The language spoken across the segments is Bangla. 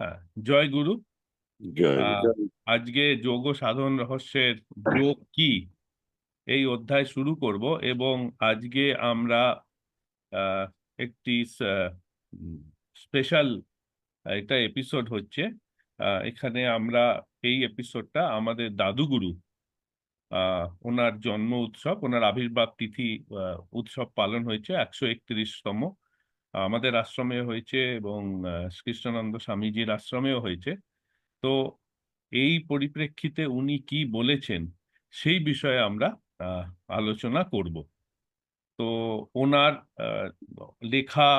হ্যাঁ, জয় গুরু। জয় আহ গুরু। আজকে যোগ ও সাধন রহস্যের যোগ কি এই অধ্যায় শুরু করব, এবং আজকে আমরা আহ, একটি স্পেশাল একটা এপিসোড হচ্ছে। এখানে আমরা এই এপিসোডটা আমাদের দাদুগুরু, ওনার জন্ম উৎসব, ওনার আবির্ভাব তিথি উৎসব পালন হয়েছে 131তম। আমাদের আশ্রমে হয়েছে এবং কৃষ্ণানন্দ স্বামীজির আশ্রমেও হয়েছে। তো এই পরিপ্রেক্ষিতে উনি কি বলেছেন সেই বিষয়ে আমরা আহ, আলোচনা করব। তো ওনার আহ, লেখা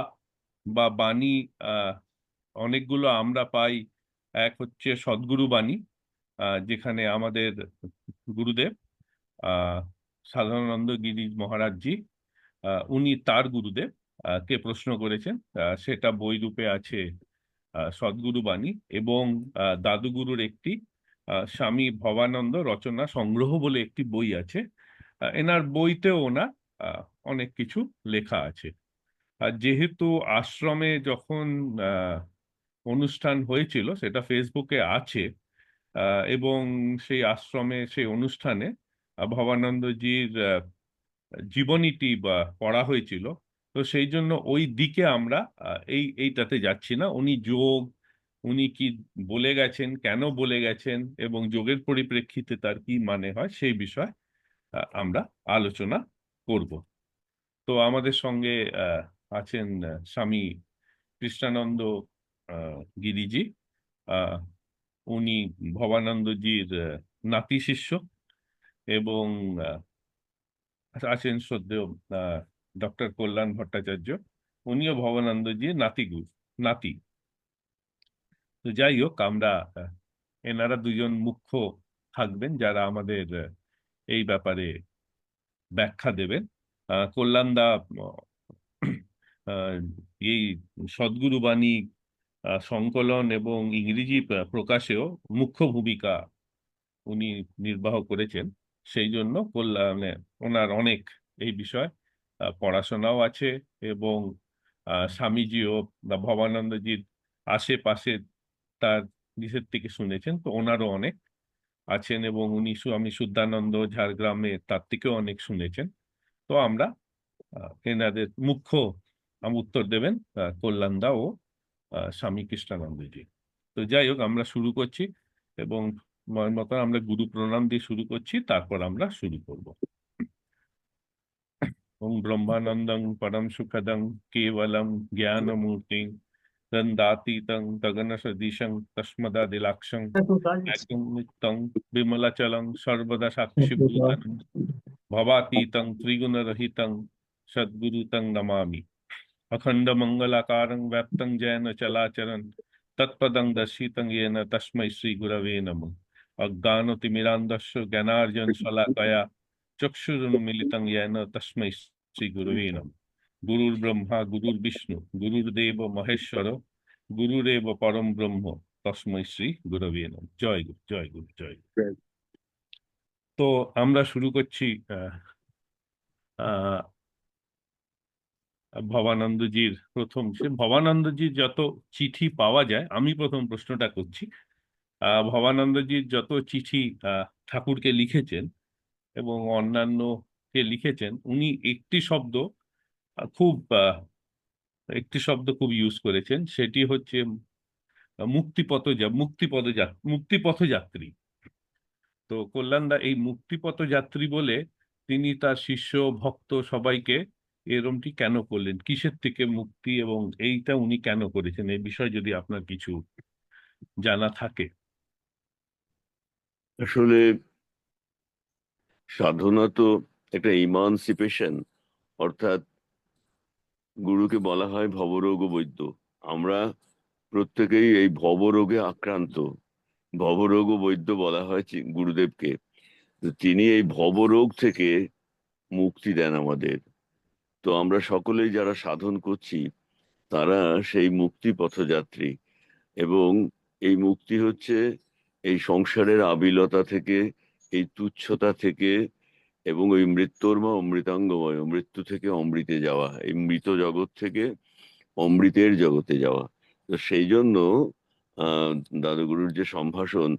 বা বাণী আহ, অনেকগুলো আমরা পাই। এক হচ্ছে সদ্গুরু বাণী, যেখানে আমাদের গুরুদেব আহ সাধারণানন্দ গিরি মহারাজজি, উনি তার গুরুদেব কে প্রশ্ন করেছেন। সেটা বই রূপে আছে সদ্গুরু বাণী, এবং দাদুগুরুর একটি স্বামী ভবানন্দ রচনা সংগ্রহ বলে একটি বই আছে। এনার বইতেও ওনার আহ, অনেক কিছু লেখা আছে। আর যেহেতু আশ্রমে যখন আহ, অনুষ্ঠান হয়েছিল সেটা ফেসবুকে আছে, এবং সেই আশ্রমে সেই অনুষ্ঠানে ভবানন্দজির জীবনীটি বা পড়া হয়েছিল। তো সেই জন্য ওই দিকে আমরা এইটাতে যাচ্ছি না। উনি কি বলে গেছেন, কেন বলে গেছেন, এবং যোগের পরিপ্রেক্ষিতে তার কি মানে হয় সেই বিষয়ে আমরা আলোচনা করব। তো আমাদের সঙ্গে আছেন স্বামী কৃষ্ণানন্দ গিরিজি। আহ, উনি ভবানন্দজির নাতি শিষ্য, এবং আছেন শ্রদ্ধেয় ডক্টর কল্যাণ ভট্টাচার্য, উনিও ভবানন্দজির নাতি। তো যাই হোক, আমরা এনারা দুজন মুখ্য থাকবেন যারা আমাদের এই ব্যাপারে ব্যাখ্যা দেবেন। কল্যাণদা আহ, এই সদ্গুরু বাণী সংকলন এবং ইংরেজি প্রকাশেও মুখ্য ভূমিকা উনি নির্বাহ করেছেন। সেই জন্য কল্যাণে ওনার অনেক এই বিষয় পড়াশোনাও আছে, এবং স্বামীজিও বা ভবানন্দজির আশেপাশে তার নিজের থেকে শুনেছেন, তো ওনারও অনেক আছেন, এবং উনি স্বামী শুদ্ধানন্দ ঝাড়গ্রামে তার থেকেও অনেক শুনেছেন। তো আমরা এনাদের মুখ্য উত্তর দেবেন কল্যাণদা ও স্বামী কৃষ্ণানন্দজি। তো যাই হোক, আমরা শুরু করছি, এবং মতো আমরা গুরু প্রণাম দিয়ে শুরু করছি, তারপর আমরা শুরু করব। ওম ব্রহ্মানন্দং পরম সুখদং কেবলম জ্ঞানমূর্তিং দন্দাতীতং গগন সদৃশং তস্মদাদিলাক্ষং একং নিত্যং বিমলাচলং সর্বদা সাক্ষিভূতং ভবাতীतं ত্রিগুণরহিतं সদ্গুরু তং নমামি। अखंड मंगलाकारं व्याप्तं जैन चलाचरं तत्पदं दर्शितं येन तस्मै श्री गुरवे नमः। अज्ञानतिमिरान्धस्य ज्ञानार्जन शलाकया चक्षुरुन्मीलितं येन तस्मै श्री गुरवे नमः। गुरुर्ब्रह्मा गुरुर्विष्णु गुरुर्देव महेश्वर गुरुरेव परम ब्रह्म तस्मै শ্রী গুরবে নমঃ। জয় গুরু, জয় গুরু, জয় গুরু। তো আমরা শুরু করছি আহ আহ ভবানন্দজির ভবানন্দজির যত চিঠি পাওয়া যায়, আমি প্রথম প্রশ্নটা করছি। ভবানন্দজির যত চিঠি ঠাকুরকে লিখেছেন এবং অন্যান্য কে লিখেছেন, উনি খুব একটি শব্দ খুব ইউজ করেছেন, সেটি হচ্ছে মুক্তিপথযাত্রী। তো কল্যাণদা, এই মুক্তিপথযাত্রী বলে তিনি তার শিষ্য ভক্ত সবাইকে এরমটি কেন করলেন? কিসের থেকে মুক্তি, এবং এইটা উনি কেন করেছেন, এই বিষয়ে যদি আপনার কিছু জানা থাকে। আসলে সাধনা তো একটা ইমানসিপেশন, অর্থাৎ গুরুকে বলা হয় ভবরোগ বৈদ্য। আমরা প্রত্যেকেই এই ভবরোগে আক্রান্ত। ভবরোগ বৈদ্য বলা হয় গুরুদেবকে। তো তিনি এই ভবরোগ থেকে মুক্তি দেন আমাদের। তো আমরা সকলেই যারা সাধন করছি তারা সেই মুক্তি পথযাত্রী। এবং এই মুক্তি হচ্ছে এই সংসারের আবিলতা থেকে, এই তুচ্ছতা থেকে, এবং ওই মৃত্যুর্মা অমৃতাঙ্গময়, মৃত্যু থেকে অমৃতে যাওয়া, এই মৃত জগৎ থেকে অমৃতের জগতে যাওয়া। তো সেই জন্য আহ দাদুগুরুর যে সম্ভাষণ,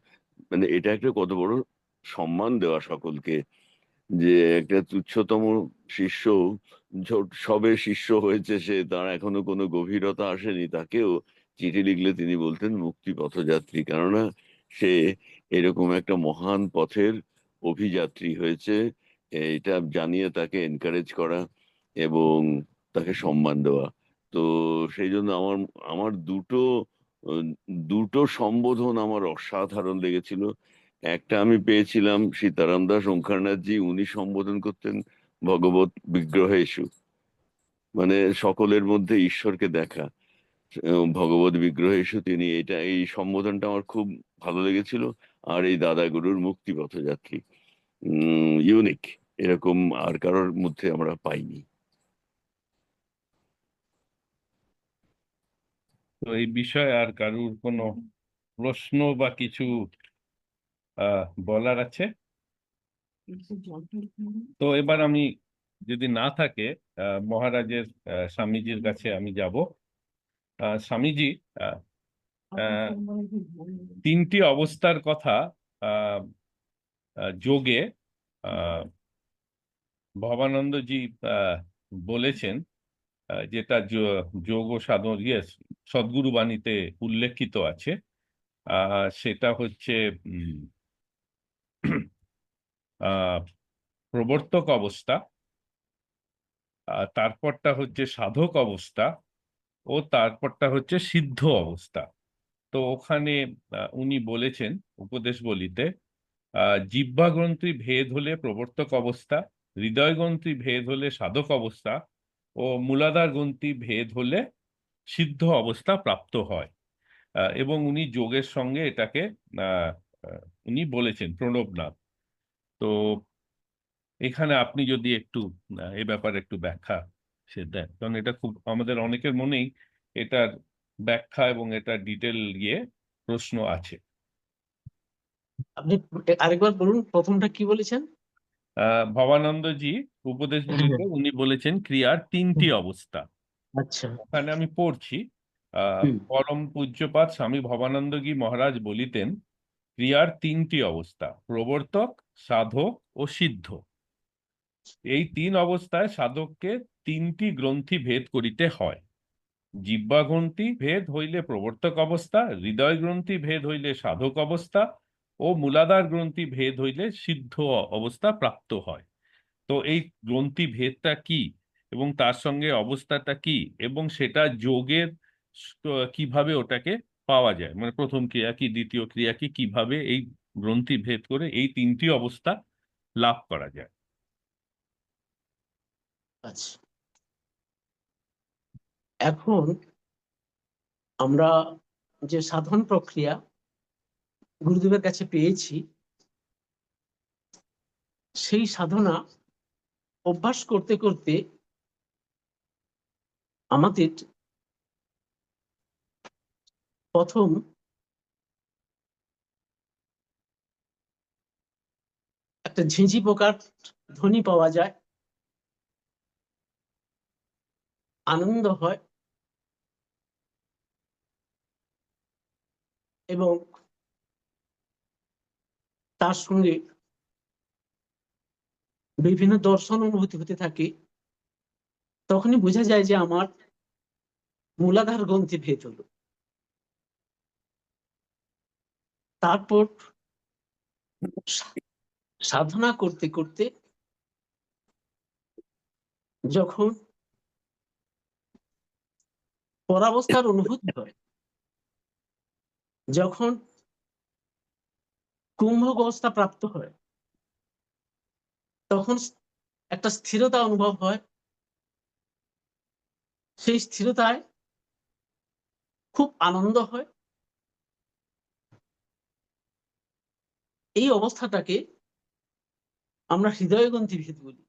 মানে এটা একটা কত বড় সম্মান দেওয়া সকলকে, যে একটা তুচ্ছতম শিষ্য, সবে শিষ্য হয়েছে সে, তার এখনো কোনো গভীরতা আসেনি, তাকেও চিঠি লিখলে তিনি বলতেন মুক্তি পথযাত্রী, কেননা সে এরকম একটা মহান পথের অভিযাত্রী হয়েছে। এটা জানিয়ে তাকে এনকারেজ করা এবং তাকে সম্মান দেওয়া। তো সেই জন্য আমার আমার আহ, দুটো সম্বোধন আমার অসাধারণ লেগেছিল। একটা আমি পেয়েছিলাম সীতারাম দাস ওঙ্কারনাথজি, উনি সম্বোধন করতেন ভগবত বিগ্রহেষু, মানে সকলের মধ্যে ঈশ্বরকে দেখা। ভগবত বিগ্রহেষু, তিনি এটা, এই সম্বোধনটা আমার খুব ভালো লেগেছিল। আর এই দাদা গুরুর মুক্তি পথযাত্রী, ইউনিক, এরকম আর কারোর মধ্যে আমরা পাইনি। তো এই বিষয়ে আর কারুর কোনো প্রশ্ন বা কিছু বলার আছে? তো এবার আমি, যদি না থাকে, মহারাজের স্বামীজির কাছে আমি যাব। স্বামীজি, আহ, আহ, তিনটি অবস্থার কথা আহ, যোগে আহ, ভবানন্দজি আহ, বলেছেন, যেটা যোগ ও সাধন, ইয়েস, সদ্গুরু বাণীতে উল্লেখিত আছে। সেটা হচ্ছে উম, আহ, প্রবর্তক অবস্থা, তারপরটা হচ্ছে সাধক অবস্থা, ও তারপরটা হচ্ছে সিদ্ধ অবস্থা। তো ওখানে উনি বলেছেন উপদেশ বলিতে, জিহ্বা গ্রন্থি ভেদ হলে প্রবর্তক অবস্থা, হৃদয় গ্রন্থি ভেদ হলে সাধক অবস্থা, ও মূলাধার গ্রন্থি ভেদ হলে সিদ্ধ অবস্থা প্রাপ্ত হয়। এবং উনি যোগের সঙ্গে এটাকে আহ, উনি বলেছেন প্রণবনাথ। তো এখানে আপনি যদি একটু এই ব্যাপারে একটু ব্যাখ্যা সে দেন, কারণ এটা খুব আমাদের অনেকের মনেই এটার ব্যাখ্যা এবং এটার ডিটেল ইয়ে প্রশ্ন আছে। আপনি আরেকবার বলুন, প্রথমটা কি বলেছেন? ভবানন্দজি উপদেশ হ্যাঁ। বলিতে উনি বলেছেন ক্রিয়ার তিনটি অবস্থা। আচ্ছা। ওখানে আমি পড়ছি, হুম। পরম পূজ্যপাদ স্বামী ভবানন্দগী মহারাজ বলিতেন, ক্রিয়ার তিনটি অবস্থা, প্রবর্তক, সাধক ও সিদ্ধ। এই তিন অবস্থায় সাধককে তিনটি গ্রন্থি ভেদ করিতে হয়। জিহ্বা গ্রন্থি ভেদ হইলে প্রবর্তক অবস্থা, হৃদয় গ্রন্থি ভেদ হইলে সাধক অবস্থা, ও মূলাধার গ্রন্থি ভেদ হইলে সিদ্ধ অবস্থা প্রাপ্ত হয়। তো এই গ্রন্থি ভেদটা কি, এবং তার সঙ্গে অবস্থাটা কি, এবং সেটা যোগের কিভাবে ওটাকে পাওয়া যায়, মানে প্রথম ক্রিয়া কি, দ্বিতীয় ক্রিয়া কি, কিভাবে এই গ্রন্থি ভেদ করে এই তিনটি অবস্থা লাভ করা যায়। আচ্ছা, এখন আমরা যে সাধন প্রক্রিয়া গুরুদেবের কাছে পেয়েছি, সেই সাধনা অভ্যাস করতে করতে আমাদের প্রথম একটা ঝিঁঝি পোকার ধ্বনি পাওয়া যায়, আনন্দ হয়, এবং তার সঙ্গে বিভিন্ন দর্শন অনুভূতি হতে থাকে। তখনই বোঝা যায় যে আমার মূলাধার গ্রন্থি ভেদ হলো। তারপর সাধনা করতে করতে যখন পরাবস্থার অনুভূতি হয়, যখন কুম্ভক অবস্থা প্রাপ্ত হয়, তখন একটা স্থিরতা অনুভব হয়। সেই স্থিরতায় খুব আনন্দ হয়। এই অবস্থাটাকে আমরা হৃদয়গ্রন্থি ভেদ বলি।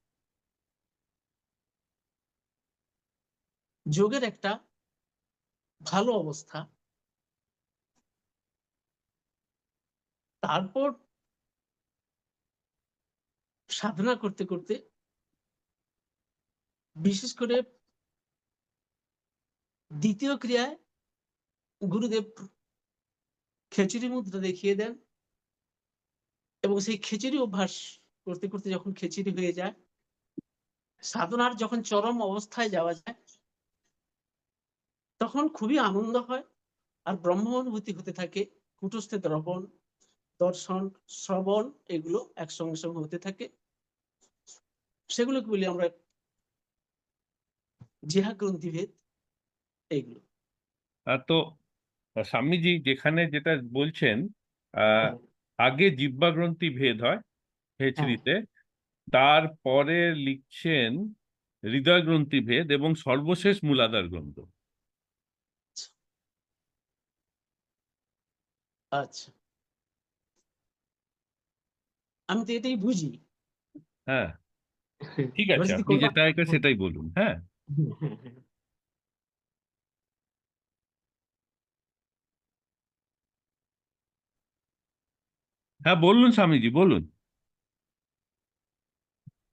যোগের একটা ভালো অবস্থা। তারপর সাধনা করতে করতে, বিশেষ করে দ্বিতীয় ক্রিয়ায় গুরুদেব খেচুড়ি মুদ্রা দেখিয়ে দেন, এবং সেই খেচুড়ি অভ্যাস করতে করতে যখন খেচুড়ি হয়ে যায়, সাধনার যখন চরম অবস্থায় যাওয়া যায়, তখন খুবই আনন্দ হয় আর ব্রহ্ম অনুভূতি হতে থাকে। কুটস্থে দ্রবণ, দর্শন, শ্রবণ এগুলো একসঙ্গে সঙ্গে হতে থাকে। সেগুলোকে বলি আমরা জিহা গ্রন্থিভেদ। এইগুলো তো স্বামীজি যেখানে যেটা বলছেন, আহ হ্যাঁ, আগে জিহ্বা গ্রন্থি ভেদ হয় হ্যাঁ, খেচড়িতে, তারপরে লিখছেন হৃদয় গ্রন্থি ভেদ, এবং সর্বশেষ মূলাধার গ্রন্থ। আচ্ছা, আমি তো এটাই বুঝি। হ্যাঁ, ঠিক এবার আছে, যদি আপনি কল্যাণ, যেটা একটা সেটাই বলুন। হ্যাঁ, হ্যাঁ, হ্যাঁ, হ্যাঁ। হ্যাঁ, বলুন স্বামীজি, বলুন।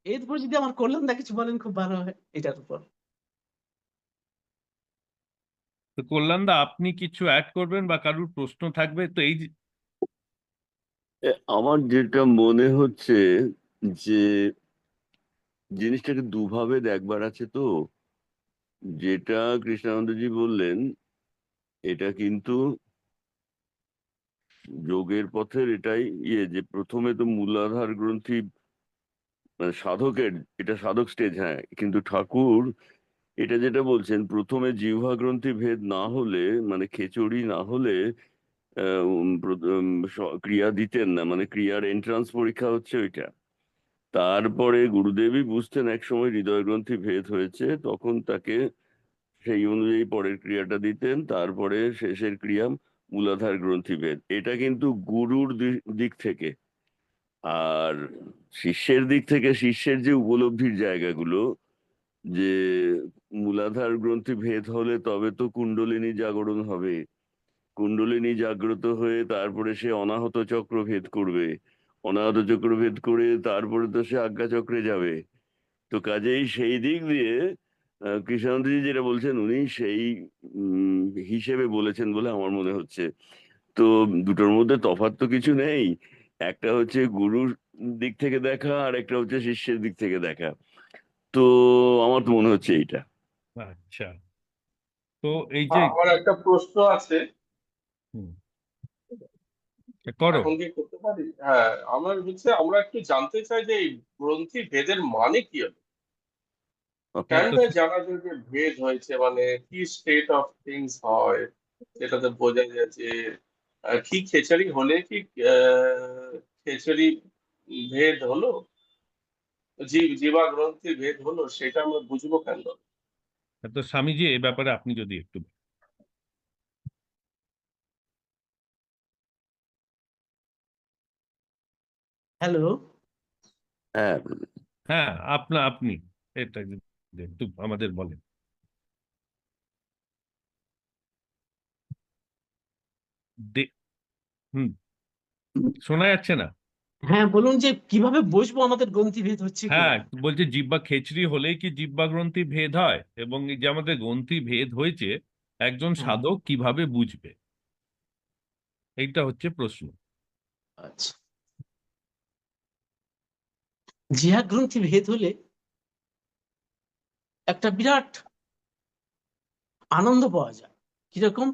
এরপর যদি আমার কল্যাণদা কিছু বলেন খুব ভালো হয় এটার উপর। তো কল্যাণদা, আপনি কিছু অ্যাড করবেন বা কারুর প্রশ্ন থাকবে তো এই আমার যেটা মনে হচ্ছে যে জিনিসটাকে দুভাবে দেখবার আছে। তো যেটা কৃষ্ণানন্দজি বললেন, এটা কিন্তু যোগের পথের এটাই যে প্রথমে তো মূলাধার গ্রন্থি, মানে সাধকের, এটা সাধক স্টেজ, হ্যাঁ, কিন্তু ঠাকুর এটা যেটা বলছেন, প্রথমে জিহ্বা গ্রন্থি ভেদ না হলে, মানে খেচড়ি না হলে ক্রিয়া দিতেন না, মানে ক্রিয়ার এন্ট্রান্স পরীক্ষা হচ্ছে ওইটা। তারপরে গুরুদেবই বুঝতেন এক সময় হৃদয় গ্রন্থি ভেদ হয়েছে, তখন তাকে সেই অনুযায়ী পরের ক্রিয়াটা দিতেন, তারপরে শেষের ক্রিয়া মূলাধার গ্রন্থি ভেদ। এটা কিন্তু গুরুর দিক থেকে। আর শিষ্যের দিক থেকে, শিষ্যের যে উপলব্ধির জায়গাগুলো, যে মূলাধার গ্রন্থি ভেদ হলে তবে তো কুণ্ডলিনী জাগরণ হবে, কুণ্ডলিনী জাগ্রত হয়ে তারপরে সে অনাহত চক্র ভেদ করবে, অনাহত চক্র ভেদ করে তারপরে তো সে আজ্ঞা চক্রে যাবে। তো কাজেই সেই দিক দিয়ে কৃষ্ণানন্দজি যেটা বলছেন, উনি সেই হিসেবে বলেছেন বলে আমার মনে হচ্ছে। তো দুটোর মধ্যে তফাৎ তো কিছু নেই, একটা হচ্ছে গুরুর দিক থেকে দেখা, আর একটা হচ্ছে শিষ্যের দিক থেকে দেখা। তো আমার তো মনে হচ্ছে এইটা। আচ্ছা, তো এই যে আমার একটা প্রশ্ন আছে, হুম, করো। এখন কি করতে পারি? হ্যাঁ, আমার হচ্ছে আমরা একটু জানতে চাই যে এই গ্রন্থি ভেদের মানে কি হবে। হ্যাঁ, তো কেনটা জানা যায় যে ভেদ হয়েছে, মানে কি স্টেট অফ থিংস হয় সেটাতে বোঝা যায় যে কি খেচারি হলে কি আহ, খেচারি ভেদ হলো, জীবা গ্রন্থি ভেদ হলো, সেটা আমরা বুঝবো কেন? তো স্বামীজি, এ ব্যাপারে আপনি যদি একটু হ্যালো, হ্যাঁ, হ্যাঁ, আপনি এটা যদি একটু আমাদের বলেন। দে- হুম, শোনা যাচ্ছে না? হ্যাঁ বলুন যে কিভাবে বুঝবো আমাদের গ্রন্থিভেদ হচ্ছে হ্যাঁ, কিনা। বলছে জিহ্বা খেচড়ি হলেই কি জিহ্বা গ্রন্থি ভেদ হয়, এবং এই যে আমাদের গ্রন্থি ভেদ হয়েছে, একজন হ্যাঁ, সাধক কিভাবে বুঝবে, এইটা হচ্ছে প্রশ্ন। আচ্ছা, জিহা গ্রন্থি ভেদ হলে একটা বিরাট আনন্দ পাওয়া যায়। কিরকম?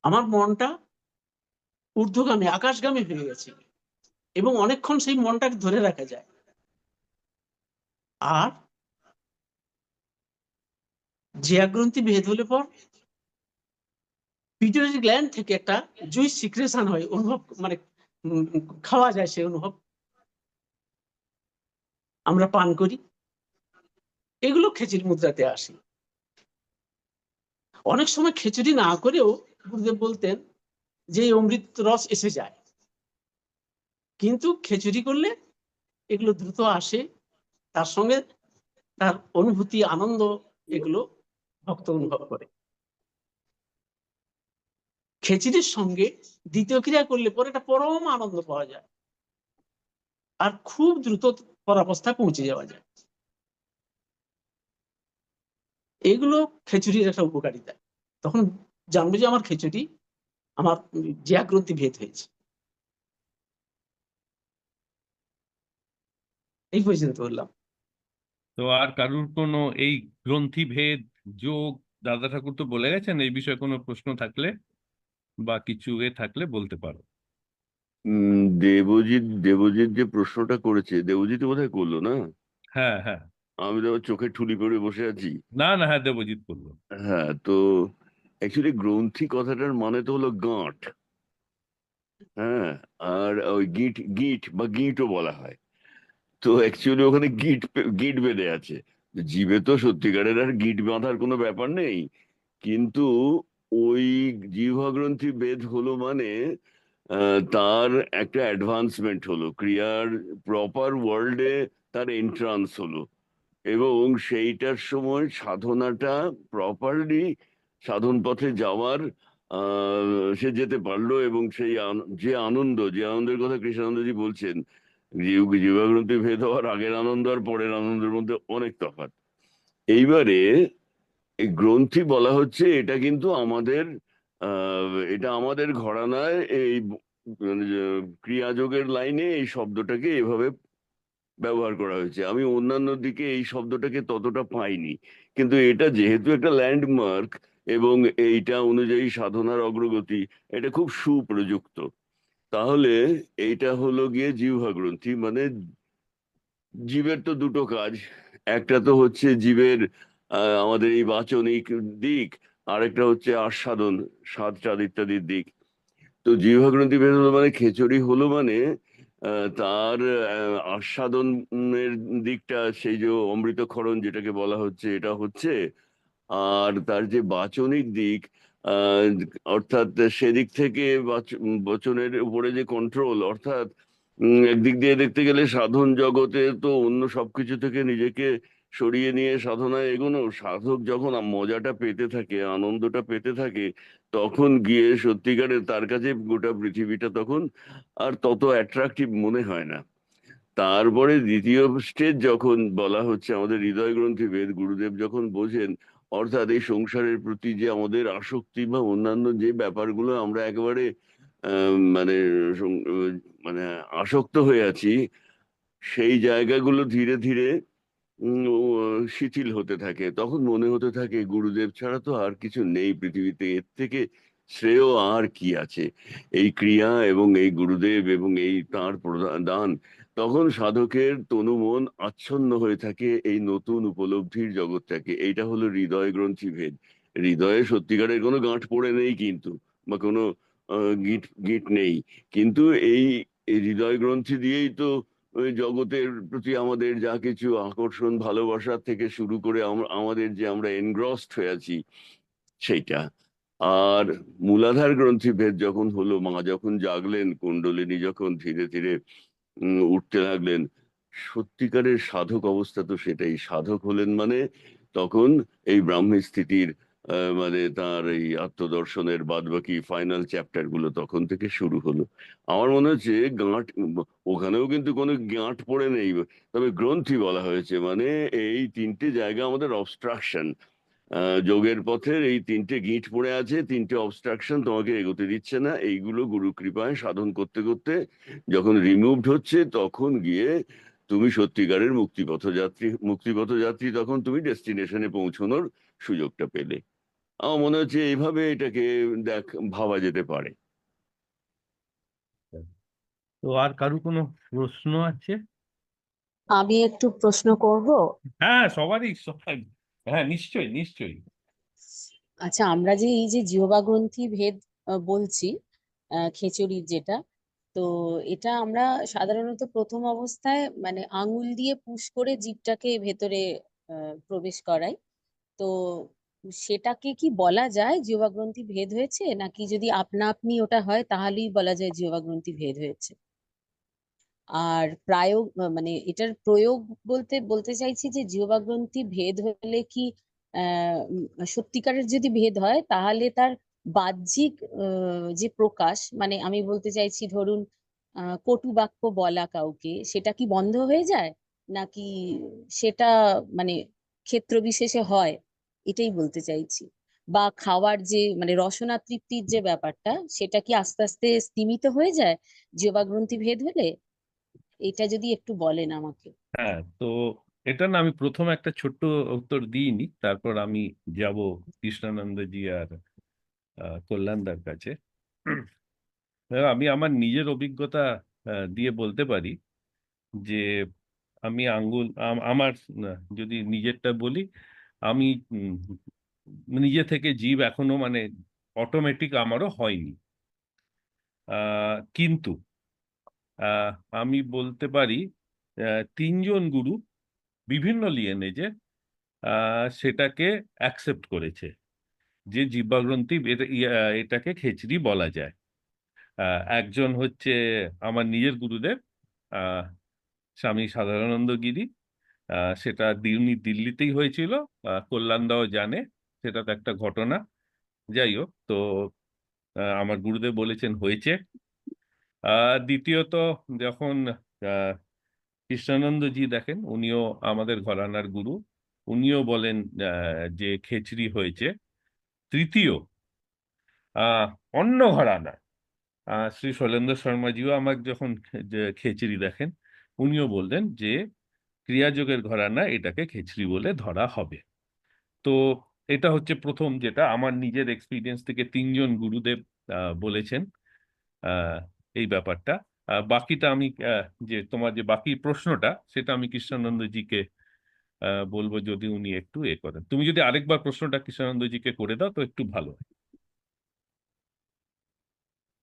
আমার মনটা ঊর্ধ্বগামী, আকাশগামী হয়ে গেছে, এবং অনেকক্ষণ সেই মনটাকে ধরে রাখা যায়। আর জিহা গ্রন্থি ভেদ হলে পর পিটুইটারি গ্ল্যান্ড থেকে একটা জুইস সিক্রেশন হয়, অনুভব, মানে খাওয়া যায়, সে অনুভব আমরা পান করি। এগুলো খেচুড়ি মুদ্রাতে আসে। অনেক সময় খিচুড়ি না করেও গুরুদেব বলতেন যে এই অমৃত রস এসে যায়, কিন্তু খিচুড়ি করলে এগুলো দ্রুত আসে। তার সঙ্গে তার অনুভূতি, আনন্দ, এগুলো ভক্ত অনুভব করে। খিচুড়ির সঙ্গে দ্বিতীয় ক্রিয়া করলে পরে একটা পরম আনন্দ পাওয়া যায়, আর খুব দ্রুত পরাবস্থায় পৌঁছে যাওয়া যায়। এগুলো খিচুড়ির একটা উপকারিতা। তখন জানবো যে আমার খিচুড়ি আমার জিয়া গ্রন্থি ভেদ হয়েছে। এই পর্যন্ত বললাম। তো আর কারুর কোনো এই গ্রন্থি ভেদ, যোগ, দাদা ঠাকুর তো বলে গেছেন, এই বিষয়ে কোনো প্রশ্ন থাকলে বা কিছু থাকলে বলতে পারো। দেবজিৎ যে প্রশ্নটা করেছে, দেবজিৎ বোধহয় করলো না? হ্যাঁ, হ্যাঁ। আমি তো আবার চোখে ঠুলি করে বসে আছি। না, না, হ্যাঁ, দেবজিৎ বললো। হ্যাঁ, তো অ্যাকচুয়ালি গ্রন্থি কথাটার মানে তো হলো গাঁট। হ্যাঁ, আর ওই গিট গিট বা গিঁটও বলা হয়। তো অ্যাকচুয়ালি ওখানে গিট বেঁধে আছে। জীবে তো সত্যিকারের আর গিট বাঁধার কোনো ব্যাপার নেই, কিন্তু ওই জিহ্বা গ্রন্থি বেদ হলো মানে তার একটা অ্যাডভান্সমেন্ট হলো, ক্রিয়ার প্রপার ওয়ার্ল্ডে তার এন্ট্রান্স হলো, এবং সেইটার সময় সাধনাটা প্রপারলি সাধন পথে যাওয়ার সে যেতে পারলো, এবং সেই যে আনন্দের কথা কৃষ্ণানন্দজি বলছেন, জীবাগ্রন্থি ভেদ হওয়ার আগের আনন্দ আর পরের আনন্দের মধ্যে অনেক তফাৎ। এইবারে এই গ্রন্থি বলা হচ্ছে, এটা কিন্তু আমাদের এটা আমাদের ঘরানায় এই মানে যে ক্রিয়াযোগের লাইনে এই শব্দটাকে এভাবে ব্যবহার করা হয়েছে। আমি অন্যান্য দিকে এই শব্দটাকে ততটা পাইনি, কিন্তু এটা যেহেতু একটা ল্যান্ডমার্ক এবং এইটা অনুযায়ী সাধনার অগ্রগতি, এটা খুব সুপ্রযুক্ত। তাহলে এইটা হলো গিয়ে জিহ্বা গ্রন্থি, মানে জীবের তো দুটো কাজ। একটা তো হচ্ছে জীবের আমাদের এই বাচনিক দিক, আরেকটা হচ্ছে আস্বাদন, স্বাদ টাদ ইত্যাদির দিক। তো জিহ্বা গ্রন্থি ভেদ হলো মানে খিচুড়ি হলো মানে তার আস্বাদনের দিকটা, সেই যে অমৃতক্ষরণ যেটাকে বলা হচ্ছে, এটা হচ্ছে। আর তার যে বাচনিক দিক, আহ, অর্থাৎ সেদিক থেকে বচনের উপরে যে কন্ট্রোল, অর্থাৎ একদিক দিয়ে দেখতে গেলে সাধন জগতে তো অন্য সবকিছু থেকে নিজেকে সরিয়ে নিয়ে সাধনায় এগোনো, সাধক যখন মজাটা পেতে থাকে, আনন্দটা পেতে থাকে, তখন গিয়ে সত্যিকারের তার কাছে গোটা পৃথিবীটা তখন আর তত অ্যাট্রাকটিভ মনে হয় না। তারপরে দ্বিতীয় স্টেজ যখন বলা হচ্ছে আমাদের হৃদয় গ্রন্থি ভেদ, গুরুদেব যখন বোঝেন, অর্থাৎ এই সংসারের প্রতি যে আমাদের আসক্তি বা অন্যান্য যে ব্যাপারগুলো আমরা একেবারে মানে মানে আসক্ত হয়ে আছি, সেই জায়গাগুলো ধীরে ধীরে শিথিল হতে থাকে। তখন মনে হতে থাকে গুরুদেব ছাড়া তো আর কিছু নেই পৃথিবীতে, এর থেকে শ্রেয় আর কি আছে, এই ক্রিয়া এবং এই গুরুদেব এবং এই তাঁর দান। তখন সাধকের তনু মন আচ্ছন্ন হয়ে থাকে এই নতুন উপলব্ধির জগৎটাকে। এইটা হলো হৃদয় গ্রন্থি ভেদ। হৃদয়ে সত্যিকারের কোনো গাঁট পড়ে নেই কিন্তু, বা কোনো গিট গিট নেই, কিন্তু এই এই হৃদয় গ্রন্থি দিয়েই তো ওই জগতের প্রতি আমাদের যা কিছু আকর্ষণ, ভালোবাসা থেকে শুরু করে আমাদের যে আমরা এনগ্রসড হয়ে আছি সেইটা। আর মূলাধার গ্রন্থি ভেদ যখন হলো, মা যখন জাগলেন, কুণ্ডলিনী যখন ধীরে ধীরে উঠতে লাগলেন, সত্যিকারের সাধক অবস্থা তো সেটাই। সাধক হলেন মানে তখন এই ব্রাহ্মী স্থিতির মানে তার এই আত্মদর্শনের বাদবাকি ফাইনাল চ্যাপ্টার গুলো তখন থেকে শুরু হলো। আমার মনে হচ্ছে গাঁট, ওখানেও কিন্তু কোনো গাঁট পড়ে নেই, তবে গ্রন্থি বলা হয়েছে মানে এই তিনটে জায়গা আমাদের অবস্ট্রাকশন। যোগের পথের এই তিনটে গিঁট পড়ে আছে, তিনটে অবস্ট্রাকশন তোমাকে এগোতে দিচ্ছে না, এইগুলো গুরু কৃপায় সাধন করতে করতে যখন রিমুভড হচ্ছে, তখন গিয়ে তুমি সত্যিকারের মুক্তিপথযাত্রী, তখন তুমি ডেস্টিনেশনে পৌঁছানোর সুযোগটা পেলে। আমার মনে হচ্ছে এইভাবে এটাকে ভাবা যেতে পারে। তো আর কারুর কোনো প্রশ্ন আছে? আমি একটু প্রশ্ন করব। হ্যাঁ, সবারই সবাই। হ্যাঁ, নিশ্চয়ই, নিশ্চয়ই। আচ্ছা, আমরা যে এই যে জিহ্বা গ্রন্থি ভেদ বলছি, খিচুড়ির যেটা, তো এটা আমরা সাধারণত প্রথম অবস্থায় মানে আঙুল দিয়ে পুশ করে জিভটাকে ভেতরে প্রবেশ করাই। তো সেটাকে কি বলা যায় জিহ্বা গ্রন্থি ভেদ হয়েছে, নাকি যদি আপনা আপনি ওটা হয় তাহলেই বলা যায় জিহ্বা গ্রন্থি ভেদ হয়েছে? আর মানে এটার প্রয়োগ বলতে বলতে চাইছি যে জিহ্বা গ্রন্থি ভেদ হলে কি সত্যিকারের যদি ভেদ হয় তাহলে তার বাহ্যিক যে প্রকাশ, মানে আমি বলতে চাইছি ধরুন কটু বাক্য বলা কাউকে, সেটা কি বন্ধ হয়ে যায়, নাকি সেটা মানে ক্ষেত্র বিশেষে হয়, এটাই বলতে চাইছি। বা খাওয়ার যে মানে রসনা তৃপ্তির যে ব্যাপারটা, সেটা কি আস্তে আস্তে স্তিমিত হয়ে যায় জিহ্বা গ্রন্থি ভেদ হলে? এটা যদি একটু বলেন আমাকে। হ্যাঁ, তো এটা না আমি প্রথম একটা ছোট্ট উত্তর দিইনি, তারপর আমি যাব কৃষ্ণানন্দজি আর কল্যাণদার কাছে। আমি আমার নিজের অভিজ্ঞতা দিয়ে বলতে পারি যে আমি আমার যদি নিজেরটা বলি, আমি নিজে থেকে জীব এখনো মানে অটোমেটিক আমারও হয়নি। কিন্তু আহ, আমি বলতে পারি তিনজন গুরু বিভিন্ন লিনেজে সেটাকে অ্যাকসেপ্ট করেছে যে জিহ্বাগ্রন্থি এটাকে খেচড়ি বলা যায়। একজন হচ্ছে আমার নিজের গুরুদেব, আহ, স্বামী সাধারণানন্দ গিরি। সেটা দিল্লিতেই হয়েছিল। কল্যাণদাও জানে, সেটা তো একটা ঘটনা। যাই হোক, তো আমার গুরুদেব বলেছেন হয়েছে। দ্বিতীয়ত, যখন আহ, কৃষ্ণানন্দজি দেখেন, উনিও আমাদের ঘরানার গুরু, উনিও বলেন যে খেচড়ি হয়েছে। তৃতীয়, আহ অন্য ঘরানা শ্রী শৈলেন্দ্র শর্মাজিও আমার যখন যে খেচড়ি দেখেন, উনিও বললেন যে ক্রিয়াযোগের ঘরানা এটাকে খেচড়ি বলে ধরা হবে। তো এটা হচ্ছে প্রথম, যেটা আমার নিজের এক্সপিরিয়েন্স থেকে তিনজন গুরুদেব বলেছেন আহ, এই ব্যাপারটা। বাকিটা আমি যে তোমার যে বাকি প্রশ্নটা, সেটা আমি কৃষ্ণানন্দজিকে বলবো, যদি উনি একটু করেন। তুমি যদি আরেকবার প্রশ্নটা কৃষ্ণানন্দজিকে করে দাও তো একটু ভালো হয়।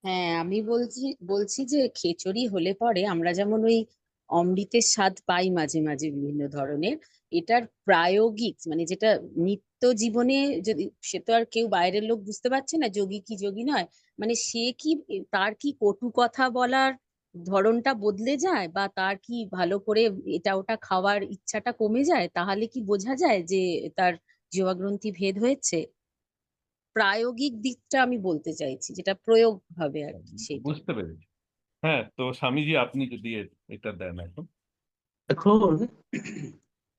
হ্যাঁ, আমি বলছি বলছি যে খিচুড়ি হলে পরে আমরা যেমন ওই অমৃতের স্বাদ পাই মাঝে মাঝে বিভিন্ন ধরনের, এটার প্রায়োগিক মানে যেটা নিত্য জীবনে, যদি সে তো আর কেউ বাইরের লোক বুঝতে পারছে না যোগী কি যোগী নয়, মানে সে কি তার কি কটু কথা বলার ধরনটা বদলে যায়, বা তার কি ভালো করে এটা ওটা খাওয়ার ইচ্ছাটা কমে যায়, তাহলে কি বোঝা যায় যে তার জিহ্বাগ্রন্থি ভেদ হয়েছে? প্রায়োগিক দিকটা আমি বলতে চাইছি, যেটা প্রয়োগ হবে আর কি, সেটা। বুঝতে পেরেছি। হ্যাঁ, তো স্বামীজি আপনি যদি এটা দেন এখন। এখন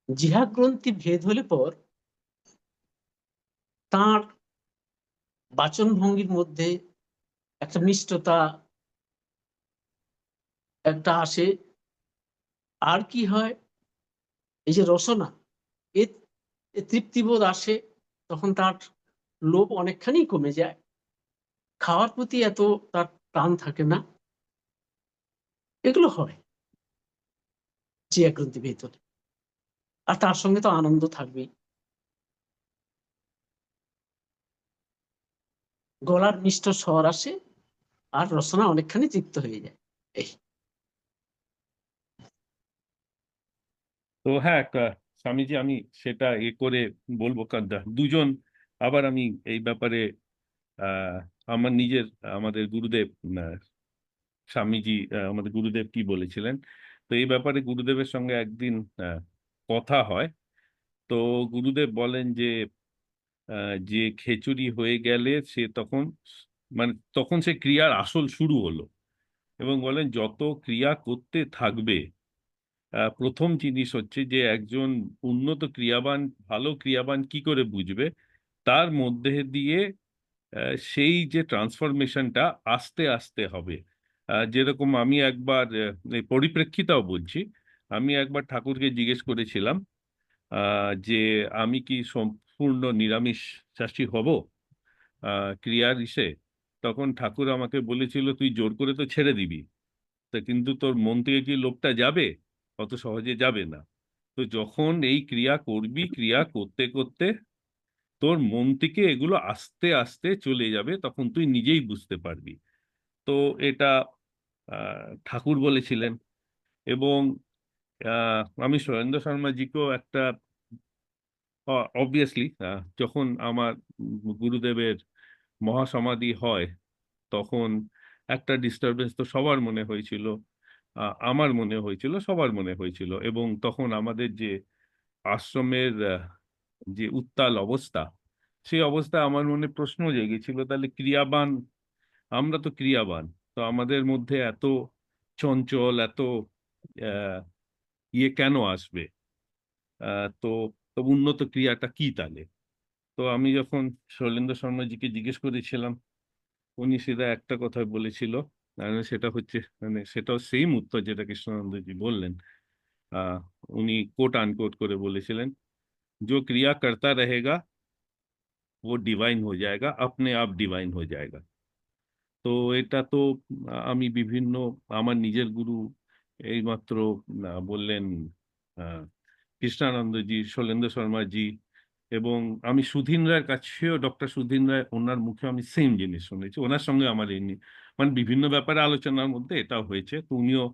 জিহ্বা গ্রন্থি ভেদ হলে পর তার বাচন ভঙ্গির মধ্যে একটা মিষ্টতা একটা আসে। আর কি হয়, এই যে রসনা, এ এ তৃপ্তিবোধ আসে, তখন তার লোভ অনেকখানি কমে যায়, খাওয়ার প্রতি এত তার টান থাকে না। এগুলো হয় জিহ্বা গ্রন্থি ভেদ হলে। আর তার সঙ্গে তো আনন্দ থাকবেই, গলার মিষ্ট স্বর আসে, আর রসনা অনেকখানি তৃপ্ত হয়ে যায়। এই তো হ্যাঁ, স্বামীজি আমি সেটা করে বলবো, কারণ দুজন আবার আমি এই ব্যাপারে আহ আমার নিজের আমাদের গুরুদেব স্বামীজি আমাদের গুরুদেব কি বলেছিলেন, তো এই ব্যাপারে গুরুদেবের সঙ্গে একদিন কথা হয়। তো গুরুদেব বলেন যে যে খেচুড়ি হয়ে গেলে সে তখন মানে তখন সে ক্রিয়ার আসল শুরু হলো, এবং বলেন যত ক্রিয়া করতে থাকবে, প্রথম জিনিস হচ্ছে যে একজন উন্নত ক্রিয়াবান, ভালো ক্রিয়াবান কি করে বুঝবে, তার মধ্যে দিয়ে সেই যে ট্রান্সফরমেশনটা আস্তে আস্তে হবে। যেরকম আমি একবার এই পরিপ্রেক্ষিতাও বলছি, আমি একবার ঠাকুরকে জিজ্ঞেস করেছিলাম যে আমি কি সম্পূর্ণ নিরামিষ চাষী হব ক্রিয়ার ইসে। তখন ঠাকুর আমাকে বলেছিল, তুই জোর করে তো ছেড়ে দিবি, তা কিন্তু তোর মন থেকে কি লোভটা যাবে? অত সহজে যাবে না। তো যখন এই ক্রিয়া করবি, ক্রিয়া করতে করতে তোর মন থেকে এগুলো আস্তে আস্তে চলে যাবে, তখন তুই নিজেই বুঝতে পারবি। তো এটা ঠাকুর বলেছিলেন। এবং আমি শৈলেন্দ্র শর্মাজিকেও একটা, অবভিয়াসলি যখন আমার গুরুদেবের মহাসমাধি হয়, তখন একটা ডিস্টারবেন্স তো সবার মনে হয়েছিল, আমার মনে হয়েছিল, সবার মনে হয়েছিল। এবং তখন আমাদের যে আশ্রমের যে উত্তাল অবস্থা, সেই অবস্থায় আমার মনে প্রশ্ন জেগেছিল, তাহলে ক্রিয়াবান, আমরা তো ক্রিয়াবান, তো আমাদের মধ্যে এত চঞ্চল, এত আহ, কেন আসবে? তো তো উন্নত ক্রিয়াটা কি তাহলে? তো আমি যখন শৈলেন্দ্র শর্মাজিকে জিজ্ঞেস করেছিলাম, উনি সিধা একটা কথা বলেছিল, সেটা হচ্ছে মানে সেটাও সেম উত্তর যেটা কৃষ্ণানন্দজি বললেন। আহ উনি কোট আনকোট করে বলেছিলেন, जो क्रिया करता रहेगा वो डिवाइन हो जाएगा, अपने आप डिवाइन हो जाएगा। তো এটা তো আমি বিভিন্ন আমার নিজের গুরু এইমাত্র বললেন আহ, কৃষ্ণানন্দজি, শৈলেন্দ্র শর্মাজি, এবং আমি সুধীন রায়ের কাছেও, ডক্টর সুধীন রায়, ওনার মুখে আমি সেম জিনিস শুনেছি। ওনার সঙ্গে আমার এই মানে বিভিন্ন ব্যাপারে আলোচনার মধ্যে এটাও হয়েছে। তো উনিও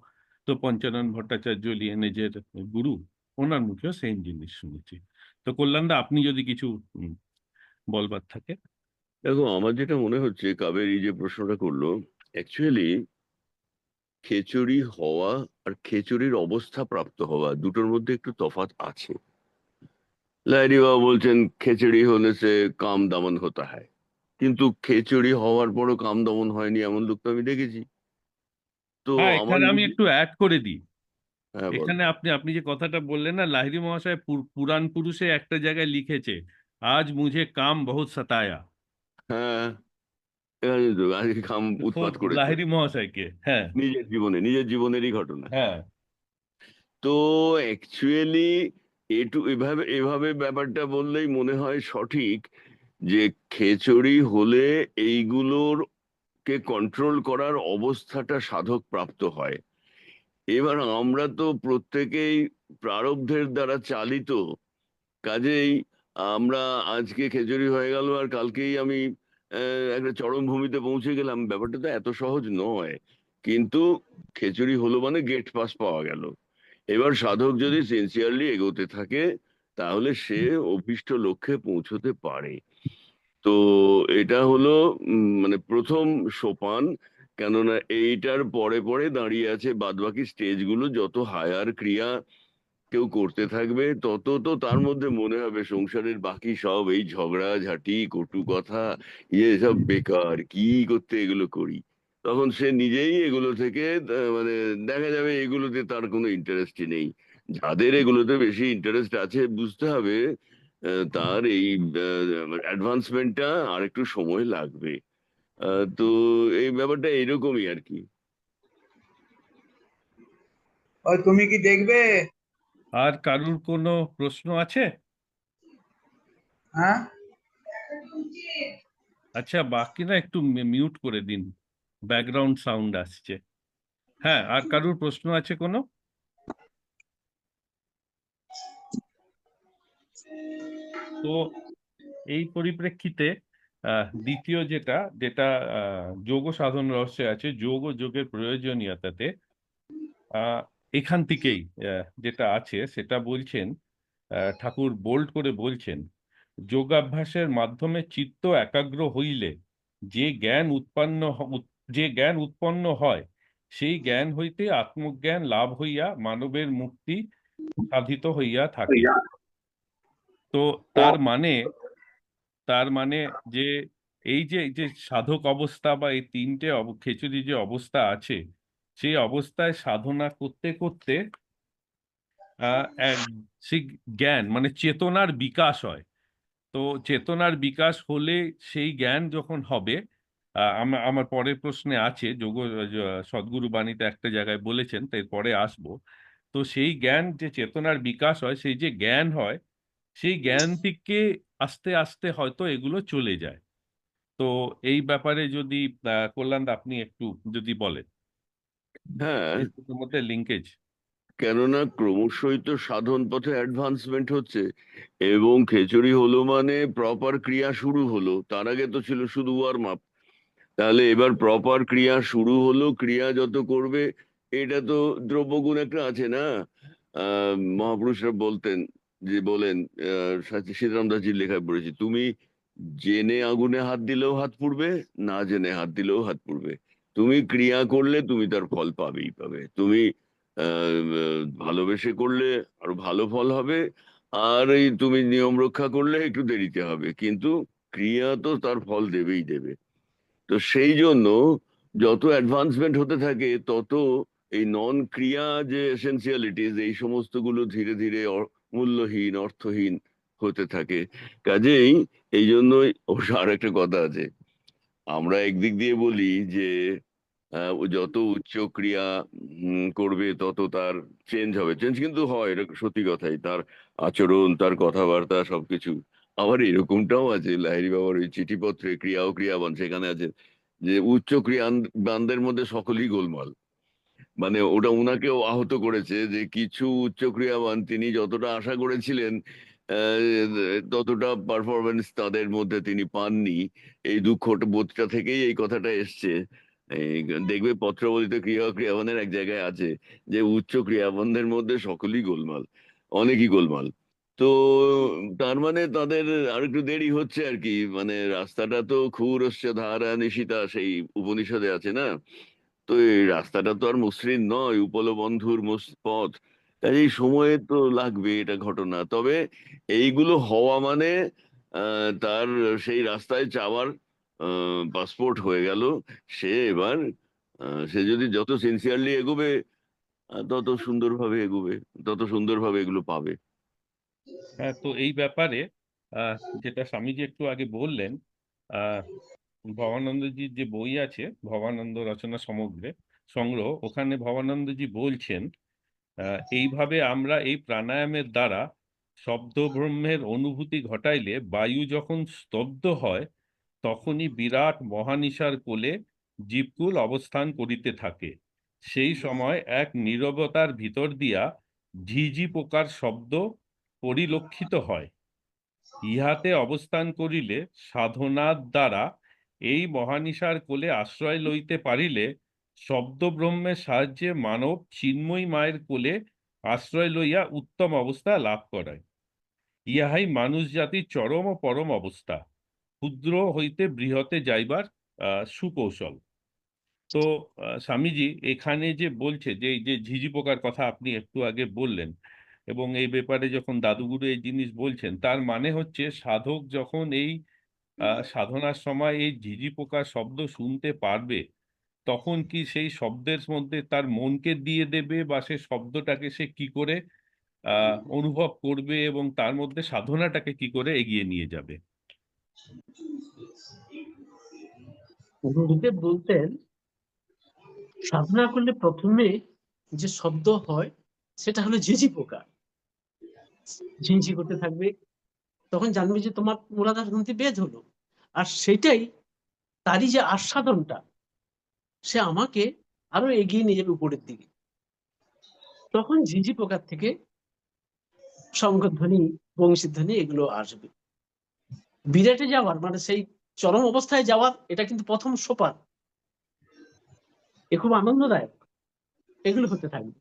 তো পঞ্চানন ভট্টাচার্য লিয়েনেজের গুরু, ওনার মুখেও সেম জিনিস শুনেছি। তো কল্যাণদা, আপনি যদি কিছু বলবার থাকে। দেখো, আমার যেটা মনে হচ্ছে, কাবেরী যে প্রশ্নটা করলো, অ্যাকচুয়ালি খেচুড়ি হওয়া আর খেচুড়ির অবস্থা প্রাপ্ত হওয়া দুটোর মধ্যে একটু তফাৎ আছে। লাহিড়ী বাবা বলছেন খেচুড়ি হলে সে কাম দমন হতা হয়, কিন্তু খেচুড়ি হওয়ার পরও কাম দমন হয়নি এমন লোক তো আমি দেখেছি। তো হ্যাঁ, আমার এখানে আমি বুঝি, একটু অ্যাড করে দিই। হ্যাঁ বল। এখানে আপনি আপনি যে কথাটা বললেন না, লাহিড়ী মহাশয় পুরাণ পুরুষে একটা জায়গায় লিখেছে, আজ মুঝে কাম বহুত সতায়া। হ্যাঁ, এখানে তো আজকে কাম খুব উৎপাত করেছে লাহিড়ী মহাশয়কে, হ্যাঁ। নিজের জীবনে, নিজের জীবনেরই ঘটনা। হ্যাঁ, তো অ্যাকচুয়ালি এভাবে এভাবে ব্যাপারটা বললেই মনে হয় সঠিক, যে খেচড়ি হলে এইগুলোর কে কন্ট্রোল করার অবস্থাটা সাধক প্রাপ্ত হয়। এবার আমরা তো প্রত্যেকেই প্রারব্ধের দ্বারা চালিত, কাজেই আমরা আজকে খেচুড়ি হয়ে গেল আর কালকেই আমি একটা চরমভূমিতে পৌঁছে গেলাম, ব্যাপারটা তো এত সহজ নয়। কিন্তু খেচুড়ি হলো মানে গেট পাস পাওয়া গেল। এবার সাধক যদি সিনসিয়ারলি এগোতে থাকে, তাহলে সে অভীষ্ট লক্ষ্যে পৌঁছতে পারে। তো এটা হলো মানে প্রথম সোপান। কেননা এইটার পরে পরে দাঁড়িয়ে আছে বাদবাকি স্টেজগুলো। যত হায়ার ক্রিয়া কেউ করতে থাকবে, তত তো তার মধ্যে মনে হবে সংসারের বাকি সব এই ঝগড়া ঝাঁটি কটু কথা, সব বেকার, কি করতে এগুলো করি। তখন সে নিজেই এগুলো থেকে মানে দেখা যাবে এগুলোতে তার কোনো ইন্টারেস্টই নেই। যাদের এগুলোতে বেশি ইন্টারেস্ট আছে, বুঝতে হবে তার এই অ্যাডভান্সমেন্টটা আর একটু সময় লাগবে। তো এই ব্যাপারটা এরকমই আর কি। তুমি কি দেখবে? আর কারুর কোনো প্রশ্ন আছে? হ্যাঁ, আচ্ছা, বাকিরা একটু মিউট করে দিন, ব্যাকগ্রাউন্ড সাউন্ড আসছে। হ্যাঁ, আর কারুর প্রশ্ন আছে কোনো? তো এই পরিপ্রেক্ষিতে দ্বিতীয় যেটা যেটা যোগ সাধন রহস্যে আছে, যোগ ও যোগের প্রয়োজনীয়তাতে আহ, এখান থেকেই যেটা আছে সেটা বলছেন, ঠাকুর বোল্ড করে বলছেন, যোগাভ্যাসের মাধ্যমে চিত্ত একাগ্র হইলে যে জ্ঞান যে জ্ঞান উৎপন্ন হয়, সেই জ্ঞান হইতে আত্মজ্ঞান লাভ হইয়া মানবের মুক্তি সাধিত হইয়া থাকে। তো তার মানে যে এই যে সাধক অবস্থা বা এই তিনটে খেচুড়ি যে অবস্থা আছে, সেই অবস্থায় সাধনা করতে করতে এক সেই জ্ঞান মানে চেতনার বিকাশ হয়। তো চেতনার বিকাশ হলে সেই জ্ঞান যখন হবে, আমার পরের প্রশ্নে আছে, সদ্গুরু বাণীতে একটা জায়গায় বলেছেন, তাই পরে আসবো। তো সেই জ্ঞান যে চেতনার বিকাশ হয়, সেই যে জ্ঞান হয়, সেই জ্ঞান থেকে আস্তে আস্তে হয়তো এগুলো চলে যায়। তো এই ব্যাপারে যদি কল্যাণ আপনি একটু যদি বলেন, হ্যাঁ, এই দুটোর মধ্যে লিঙ্কেজ। কেননা ক্রমশই তো সাধন পথে অ্যাডভান্সমেন্ট হচ্ছে, এবং খেচুড়ি হলো মানে প্রপার ক্রিয়া শুরু হলো, তার আগে তো ছিল শুধু ওয়ার্ম আপ। তাহলে এবার প্রপার ক্রিয়া শুরু হলো, ক্রিয়া যত করবে, এটা তো দ্রব্যগুণ একটা আছে না। মহাপুরুষরা বলতেন, যে বলেন, সীতারাম দাসজির লেখায় পড়েছি, তুমি জেনে আগুনে হাত দিলেও হাত পুড়বে, না জেনে হাত দিলেও হাত পুড়বে। তুমি ক্রিয়া করলে তুমি তার ফল পাবেই পাবে। তুমি ভালোবেসে করলে আরো ভালো ফল হবে, আর এই তুমি নিয়ম রক্ষা করলে একটু দেরিতে হবে, কিন্তু ক্রিয়া তো তার ফল দেবেই দেবে। তো সেই জন্য যত অ্যাডভান্সমেন্ট হতে থাকে, তত এই নন ক্রিয়া যে এসেন্সিয়ালিটিস, এই সমস্তগুলো ধীরে ধীরে মূল্যহীন, অর্থহীন হতে থাকে। কাজেই এই জন্যই অবশ্য আর একটা কথা আছে, আমরা একদিক দিয়ে বলি যে ও যত উচ্চ ক্রিয়া করবে তত তার চেঞ্জ হবে, চেঞ্জ কিন্তু হয়, এটা সত্যি কথাই, তার আচরণ, তার কথাবার্তা সবকিছু। আবার এরকমটাও আছে লাহিড়ী বাবার ওই চিঠিপত্রে ক্রিয়া ও ক্রিয়াবান, সেখানে আছে যে উচ্চ ক্রিয়াবানদের মধ্যে সকলই গোলমাল। মানে ওটা উনাকেও আহত করেছে যে কিছু উচ্চ ক্রিয়াবান তিনি যতটা আশা করেছিলেন ততটা পারফরমেন্স তাদের মধ্যে তিনি পাননি। এই দুঃখ বোধটা থেকেই এই কথাটা এসছে। এই দেখবে পত্রবলিত ক্রিয়া ও ক্রিয়াবানের এক জায়গায় আছে যে উচ্চ ক্রিয়াবানদের মধ্যে সকলই গোলমাল, অনেকই গোলমাল। তো তার মানে তাদের আর একটু দেরি হচ্ছে আর কি, মানে রাস্তাটা তো ক্ষুরস্য ধারা নিশিতা সেই উপনিষদে আছে না, তো এই রাস্তাটা তো আর মসৃণ নয়, উপল বন্ধুর পথ, কাজেই সময় তো লাগবে, এটা ঘটনা। তবে এইগুলো হওয়া মানে তার সেই রাস্তায় যাওয়ার পাসপোর্ট হয়ে গেল। সে এবার সে যদি যত সিনসিয়ারলি এগোবে তত সুন্দরভাবে এগোবে, তত সুন্দরভাবে এগুলো পাবে। হ্যাঁ, তো এই ব্যাপারে আহ, যেটা স্বামীজি একটু আগে বললেন, আহ, ভবানন্দজির যে বই আছে ভবানন্দ রচনা সংগ্রহ, ওখানে ভবানন্দজি বলছেন এইভাবে আমরা এই প্রাণায়ামের দ্বারা শব্দ ব্রহ্মের অনুভূতি ঘটাইলে বায়ু যখন স্তব্ধ হয় তখনই বিরাট মহানিশার কোলে জীবকুল অবস্থান করিতে থাকে। সেই সময় এক নীরবতার ভিতর দিয়া ঝিঝি পোকার শব্দ পরিলক্ষিত হয়। ইহাতে অবস্থান করিলে সাধনার দ্বারা এই মহানিশার কোলে আশ্রয় লইতে পারিলে শব্দ ব্রহ্মের সাহায্যে মানব চিন্ময়ী মায়ের কোলে আশ্রয় লইয়া উত্তম অবস্থা লাভ করে। ইহাই মানুষ জাতির চরম ও পরম অবস্থা, ক্ষুদ্র হইতে বৃহতে যাইবার সুকৌশল। তো স্বামীজি এখানে যে বলছে যে এই যে ঝিঝি পোকার কথা আপনি একটু আগে বললেন, এবং এই ব্যাপারে যখন দাদুগুরু এই জিনিস বলছেন, তার মানে হচ্ছে সাধক যখন এই সাধনার সময় এই ঝিঝি পোকার শব্দ শুনতে পারবে, তখন কি সেই শব্দের মধ্যে তার মনকে দিয়ে দেবে, বা সে শব্দটাকে সে কি করে অনুভব করবে, এবং তার মধ্যে সাধনাটাকে কি করে এগিয়ে নিয়ে যাবে। গুরুদেব বলতেন সাধনা করলে প্রথমে যে শব্দ হয় সেটা হলো ঝিঝি পোকা, ঝিঝি করতে থাকবে, তখন জানবে যে তোমার মূলাধার গ্রন্থি বেদ হলো। আর সেটাই তারই যে আস্বাদনটা, সে আমাকে আরো এগিয়ে নিয়ে যাবে উপরের দিকে। তখন ঝিঝি পোকার থেকে শঙ্খধ্বনি, বংশীধ্বনি এগুলো আসবে। বিরাটে যাওয়ার মানে সেই চরম অবস্থায় যাওয়ার এটা কিন্তু প্রথম সোপান, এ খুব আনন্দদায়ক, এগুলো হতে থাকবে।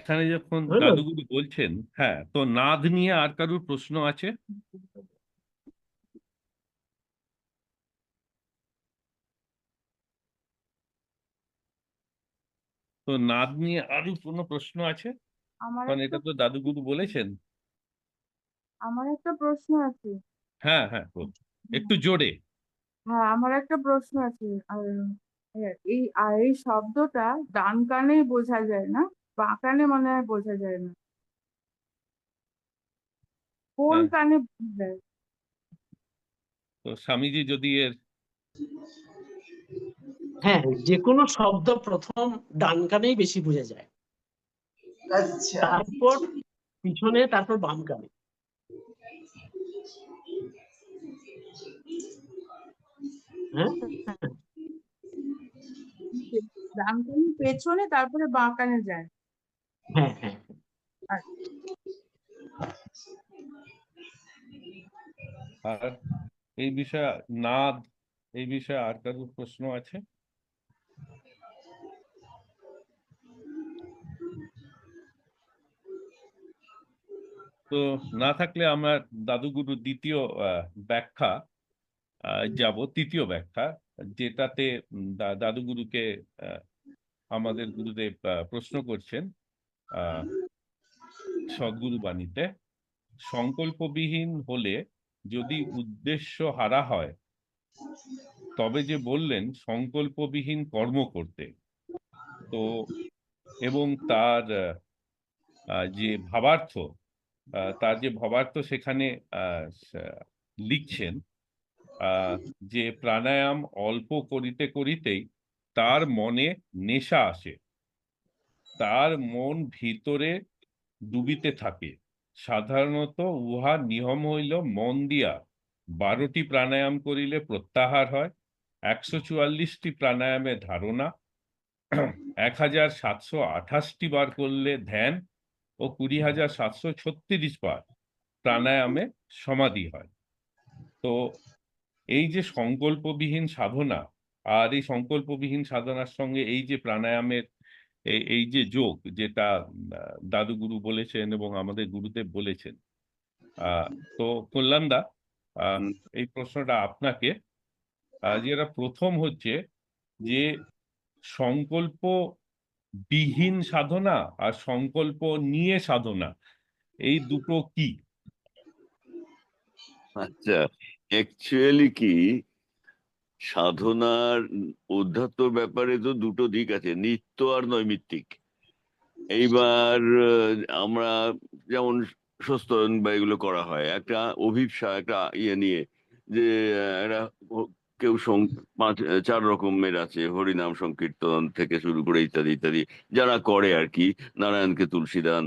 এখানে যখন হলো দাদুগুরু বলছেন, হ্যাঁ, তো নাদ নিয়ে আর কারুর প্রশ্ন আছে? তো নাদ নিয়ে আরো কোনো প্রশ্ন আছে? আমার কারণ একটা এটা তো দাদুগুরু বলেছেন। আমার একটা প্রশ্ন আছে। হ্যাঁ, হ্যাঁ, একটু জোরে। হ্যাঁ, আমার একটা প্রশ্ন আছে। এই শব্দটা ডান কানেই বোঝা যায় না, বাঁ কানে মনে হয় বোঝা যায় না, কোন হ্যাঁ, কানে বোঝা যায়? তো স্বামীজি যদি এর হ্যাঁ, যে কোনো শব্দ প্রথম ডান কানেই বেশি বোঝা যায়, আচ্ছা, তারপর পিছনে, তারপর বাম কানে। হ্যাঁ, ডান কানে পেছনে, তারপরে বাঁ কানে যায়। হ্যাঁ, হ্যাঁ। আর আর এই বিষয়ে নাদ, এই বিষয়ে আর কারুর প্রশ্ন আছে? তো না থাকলে আমরা দাদুগুরুর দ্বিতীয় ব্যাখ্যা যাব, তৃতীয় ব্যাখ্যা, যেটাতে দাদুগুরুকে আহ, আমাদের গুরুদেব প্রশ্ন করছেন সদ্গুরু বাণীতে, সংকল্পবিহীন হলে যদি উদ্দেশ্য হারা হয়, তবে যে বললেন সংকল্পবিহীন কর্ম করতে। তো এবং তার যে ভাবার্থ, সেখানে লিখছেন যে প্রাণায়াম অল্প করিতে করিতেই তার মনে নেশা আসে, তার মন ভিতরে ডুবিতে থাকে। সাধারণত উহা নিয়ম হইল মন দিয়া 12টি প্রাণায়াম করিলে প্রত্যাহার হয়, 144টি প্রাণায়ামে ধারণা, 1728টি বার করলে ধ্যান ও 20,736 বার প্রাণায়ামে সমাধি হয়। তো এই যে সংকল্পবিহীন সাধনা, আর এই সংকল্পবিহীন সাধনার সঙ্গে এই যে প্রাণায়ামের এই যে যোগ, যেটা দাদুগুরু বলেছেন এবং আমাদের গুরুদেব বলেছেন, তো কল্যাণদা, হুম। এই প্রশ্নটা আপনাকে, যেটা প্রথম হচ্ছে যে সংকল্প বিহীন সাধনা আর সংকল্প নিয়ে সাধনা, এই দুটো কি? আচ্ছা, অ্যাকচুয়ালি কি, সাধনার অধ্যাত্ম ব্যাপারে তো দুটো দিক আছে, নিত্য আর নৈমিত্তিক। এইবার আমরা যেমন সস্তরণ বা এগুলো করা হয় একটা অভিপ্সা, একটা নিয়ে, যে এরা কেউ 4 রকমের আছে, হরিনাম সংকীর্তন থেকে শুরু করে ইত্যাদি ইত্যাদি, যারা করে আর কি, নারায়ণকে তুলসী দান,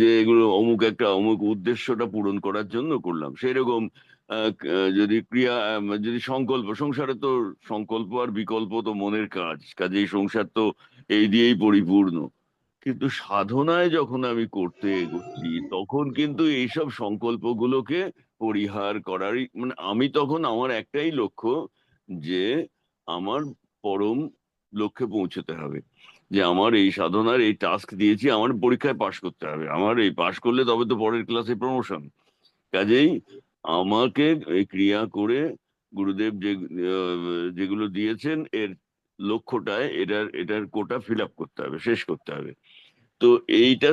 যে এগুলো অমুক একটা অমুক উদ্দেশ্যটা পূরণ করার জন্য করলাম। সেই রকম যদি ক্রিয়া, যদি সংকল্প, সংসারে তো সংকল্প আর বিকল্প তো মনের কাজ, কাজেই সংসার তো এই দিয়েই পরিপূর্ণ। কিন্তু সাধনায় যখন আমি করতে এগোচ্ছি, তখন কিন্তু এইসব সংকল্পগুলোকে পরিহার করারই, মানে আমি তখন আমার একটাই লক্ষ্য, যে আমার পরম লক্ষ্যে পৌঁছতে হবে, যে আমার এই সাধনার এই টাস্ক দিয়েছি, আমার পরীক্ষায় পাশ করতে হবে, আমার এই পাশ করলে তবে তো পরের ক্লাসে প্রমোশন। কাজেই আমাকে এই ক্রিয়া করে গুরুদেব যেগুলো দিয়েছেন, এর লক্ষ্যটায় এটার কোটা ফিল আপ করতে হবে, শেষ করতে হবে। তো এইটা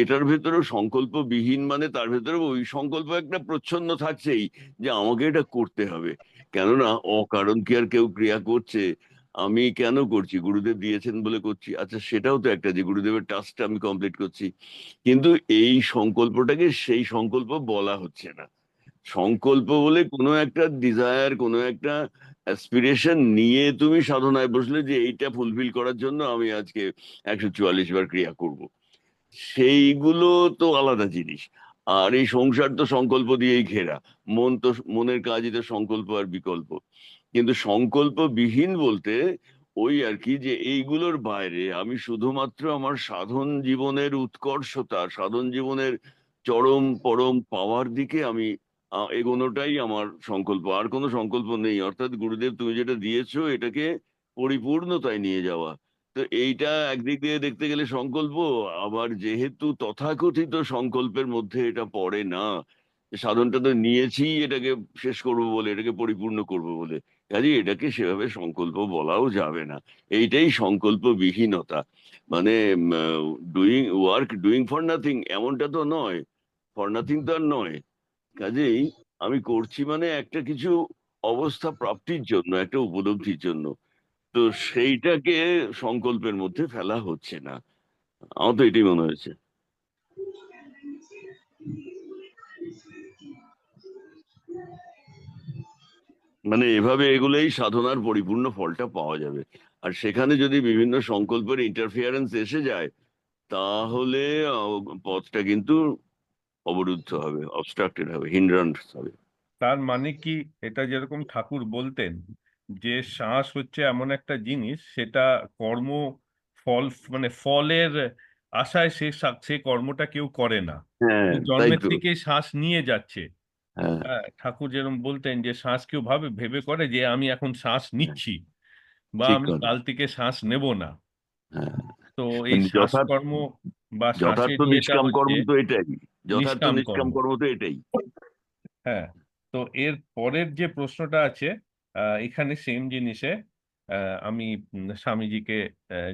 এটার ভেতরেও সংকল্পবিহীন, মানে তার ভেতরে ওই সংকল্প একটা প্রচ্ছন্ন থাকছেই, যে আমাকে এটা করতে হবে। কেননা অকারণ কি আর কেউ ক্রিয়া করছে? আমি কেন করছি? গুরুদেব দিয়েছেন বলে করছি, আচ্ছা সেটাও তো একটা, যে গুরুদেবের টাস্কটা আমি কমপ্লিট করছি। কিন্তু এই সংকল্পটাকে সেই সংকল্প বলা হচ্ছে না। সংকল্প বলে কোনো একটা ডিজায়ার, কোনো একটা অ্যাসপিরেশন নিয়ে তুমি সাধনায় বসলে, যে এইটা ফুলফিল করার জন্য আমি আজকে 144 বার ক্রিয়া করব, সেইগুলো তো আলাদা জিনিস। আর এই সংসার তো সংকল্প দিয়েই ঘেরা, মন তো, মনের কাজই তো সংকল্প আর বিকল্প। কিন্তু সংকল্প বিহীন বলতে ওই আর কি, যে এইগুলোর বাইরে আমি শুধুমাত্র আমার সাধন জীবনের উৎকর্ষতা, সাধন জীবনের চরম পরম পাওয়ার দিকে আমি এগোনোটাই আমার সংকল্প, আর কোনো সংকল্প নেই। অর্থাৎ গুরুদেব তুমি যেটা দিয়েছো, এটাকে পরিপূর্ণতায় নিয়ে যাওয়া। তো এইটা একদিক দিয়ে দেখতে গেলে সংকল্প, আবার যেহেতু তথাকথিত সংকল্পের মধ্যে এটা পড়ে না, সাধনটা তো নিয়েছি এটাকে শেষ করব বলে, এটাকে পরিপূর্ণ করব বলে, কাজে এটাকে সেভাবে সংকল্প বলাও যাবে না। এইটাই সংকল্পবিহীনতা। মানে ডুইং ফর নাথিং এমনটা তো নয়, ফর নাথিং তো আর নয়। কাজেই আমি করছি মানে একটা কিছু অবস্থা প্রাপ্তির জন্য, একটা উপলব্ধির জন্য। তো সেইটাকে সংকল্পের মধ্যে ফেলা হচ্ছে না, আমার তো এটাই মনে হয়েছে। মানে এভাবে এগুলোই সাধনার পরিপূর্ণ ফলটা পাওয়া যাবে। আর সেখানে যদি বিভিন্ন সংকল্পের ইন্টারফিয়ারেন্স এসে যায়, তাহলে পথটা কিন্তু অবরুদ্ধ হবে, অবস্ট্রাক্টেড হবে, হিন্ড্রান্স হবে। তার মানে কি, এটা যেরকম ঠাকুর বলতেন যে শ্বাস হচ্ছে এমন একটা জিনিস, সেটা কর্ম ফল, মানে ফলের আশায় সে কর্মটা কেউ করে না, হ্যাঁ, তাই জন্মের তো। থেকে শ্বাস নিয়ে যাচ্ছে। হ্যাঁ, হ্যাঁ, ঠাকুর যেরকম বলতেন যে শ্বাস কেউ ভেবে করে যে আমি এখন শ্বাস হ্যাঁ, নিচ্ছি বা ঠিক আমি কথা। কাল থেকে শ্বাস নেব না। হ্যাঁ, তো এই মানে শ্বাসকর্ম বা শ্বাসের যথার্থ ইয়েটা নিষ্কাম হচ্ছে কর্ম তো এটাই, যথার্থ নিষ্কাম নিষ্কাম কর্ম। কর্ম তো এটাই। হ্যাঁ, তো এর পরের যে প্রশ্নটা আছে, এখানে সেম জিনিসে আমি স্বামীজিকে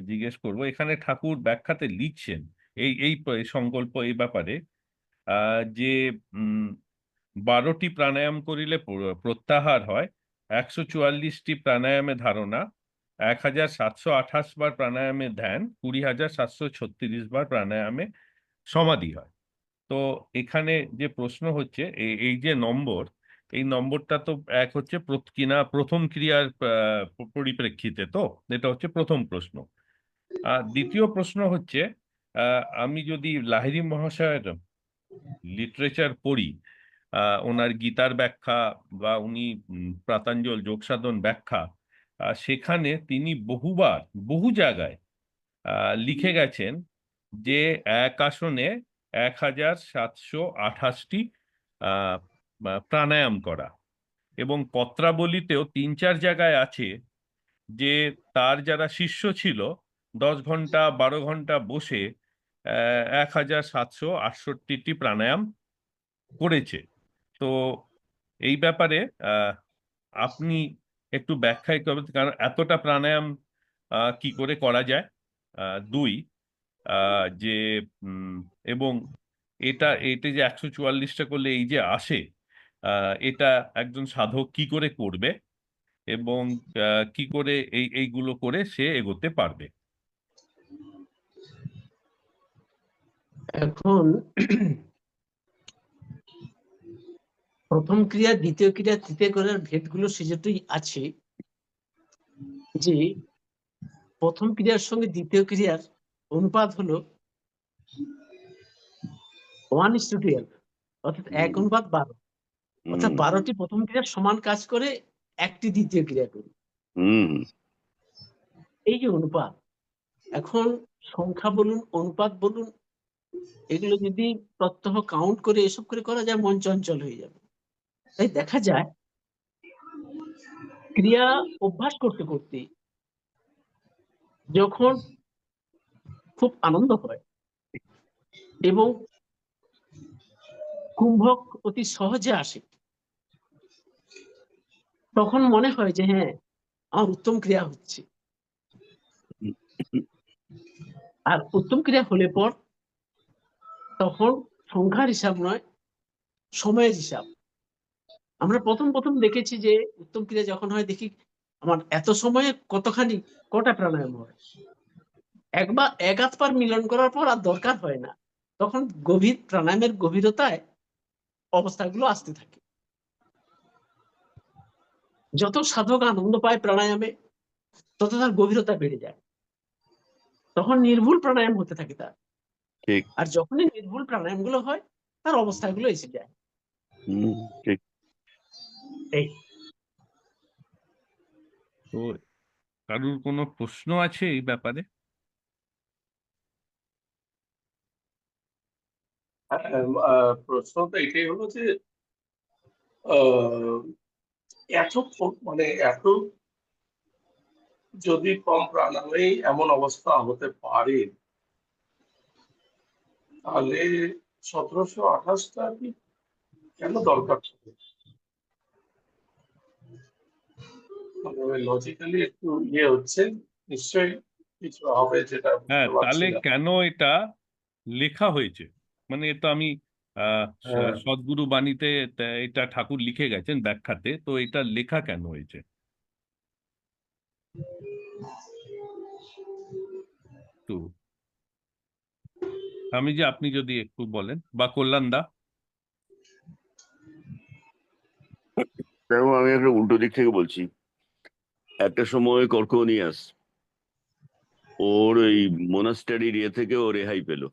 জিজ্ঞেস করব। এখানে ঠাকুর ব্যাখ্যাতে লিখছেন এই এই সংকল্প এই ব্যাপারে, যে 12টি প্রাণায়াম করিলে প্রত্যাহার হয়, 144টি প্রাণায়ামে ধারণা, 1728 বার প্রাণায়ামে ধ্যান, 20,736 বার প্রাণায়ামে সমাধি হয়। তো এখানে যে প্রশ্ন হচ্ছে এই যে নম্বর, এই নম্বরটা তো এক হচ্ছে প্রথম ক্রিয়ার পরিপ্রেক্ষিতে, তো এটা হচ্ছে প্রথম প্রশ্ন। দ্বিতীয় প্রশ্ন হচ্ছে, আমি যদি লাহিড়ী মহাশয়ের লিটারেচার পড়ি, ওনার গীতার ব্যাখ্যা বা উনি পাতঞ্জল যোগসাধন ব্যাখ্যা, সেখানে তিনি বহুবার বহু জায়গায় লিখে গেছেন যে এক আসনে 1,728টি প্রাণায়াম করা, এবং পত্রাবলীতেও 3-4 জায়গায় আছে যে তার যারা শিষ্য ছিল 10 ঘন্টা 12 ঘন্টা বসে 1,768টি প্রাণায়াম করেছে। তো এই ব্যাপারে আপনি একটু ব্যাখ্যাই করবেন, কারণ এতটা প্রাণায়াম কি করে করা যায়। দুই, যে এবং এটা এটা যে 144টা করলে এই যে আসে, এটা একজন সাধক কি করে করবে, এবং কি করে এইগুলো করে সে এগোতে পারবে। এখন প্রথম ক্রিয়া, দ্বিতীয় ক্রিয়া, তৃতীয় ক্রিয়ার ভেদগুলো সেজন্যই আছে যে প্রথম ক্রিয়ার সঙ্গে দ্বিতীয় ক্রিয়ার অনুপাত হলো 1:12, অর্থাৎ 1:12। অর্থাৎ 12টি প্রথম ক্রিয়ার সমান কাজ করে, একটি দ্বিতীয় ক্রিয়া করে। এই যে অনুপাত, এখন সংখ্যা বলুন অনুপাত বলুন, এগুলো যদি প্রত্যহ কাউন্ট করে এসব করে করা যায়, মন চঞ্চল হয়ে যাবে। তাই দেখা যায় ক্রিয়া অভ্যাস করতে করতে যখন খুব আনন্দ হয় এবং কুম্ভক অতি সহজে আসে, তখন মনে হয় যে হ্যাঁ, আমার উত্তম ক্রিয়া হচ্ছে। আর উত্তম ক্রিয়া হলে পর তখন সংখ্যার হিসাব নয়, সময়ের হিসাব। আমরা প্রথম প্রথম দেখেছি যে উত্তম ক্রিয়া যখন হয়, দেখি আমার এত সময়ে কটা প্রাণায়াম হয়। একবার এক আধ বার মিলন করার পর আর দরকার হয় না, তখন গভীর প্রাণায়ামের গভীরতায় অবস্থাগুলো আসতে থাকে। যত সাধক আনন্দ পায় প্রাণায়ামে, তত তার গভীরতা বেড়ে যায়, তখন নির্ভুল প্রাণায়াম হতে থাকে তার। ঠিক। আর যখনই নির্ভুল প্রাণায়াম গুলো হয়, তার অবস্থাগুলো এসে যায়। ঠিক। এই তো কারুর কোনো প্রশ্ন আছে এই ব্যাপারে? প্রশ্ন তো এটাই হলো যে আহ, মানে এত যদি কম প্রাণায়ামেই এমন অবস্থা হতে পারে, তাহলে 1728টা কি কেন দরকার ছিল? লজিক্যালি একটু হচ্ছে, নিশ্চয়ই কিছু হবে যেটা হ্যাঁ, বুঝতে পারছি তাহলে না। কেন এটা লেখা হয়েছে, মানে এটা আমি হ্যাঁ, সদ্গুরু বাণীতে এটা ঠাকুর লিখে গেছেন ব্যাখ্যাতে, তো এটা লেখা কেন হয়েছে? তো আপনি যদি একটু বলেন, বা কল্যাণ দা। দেখো, আমি একটা উল্টো দিক থেকে বলছি। একটা সময় কর্কনিয়াস ওর ওই মোনাস্টারির থেকে ও রেহাই পেল।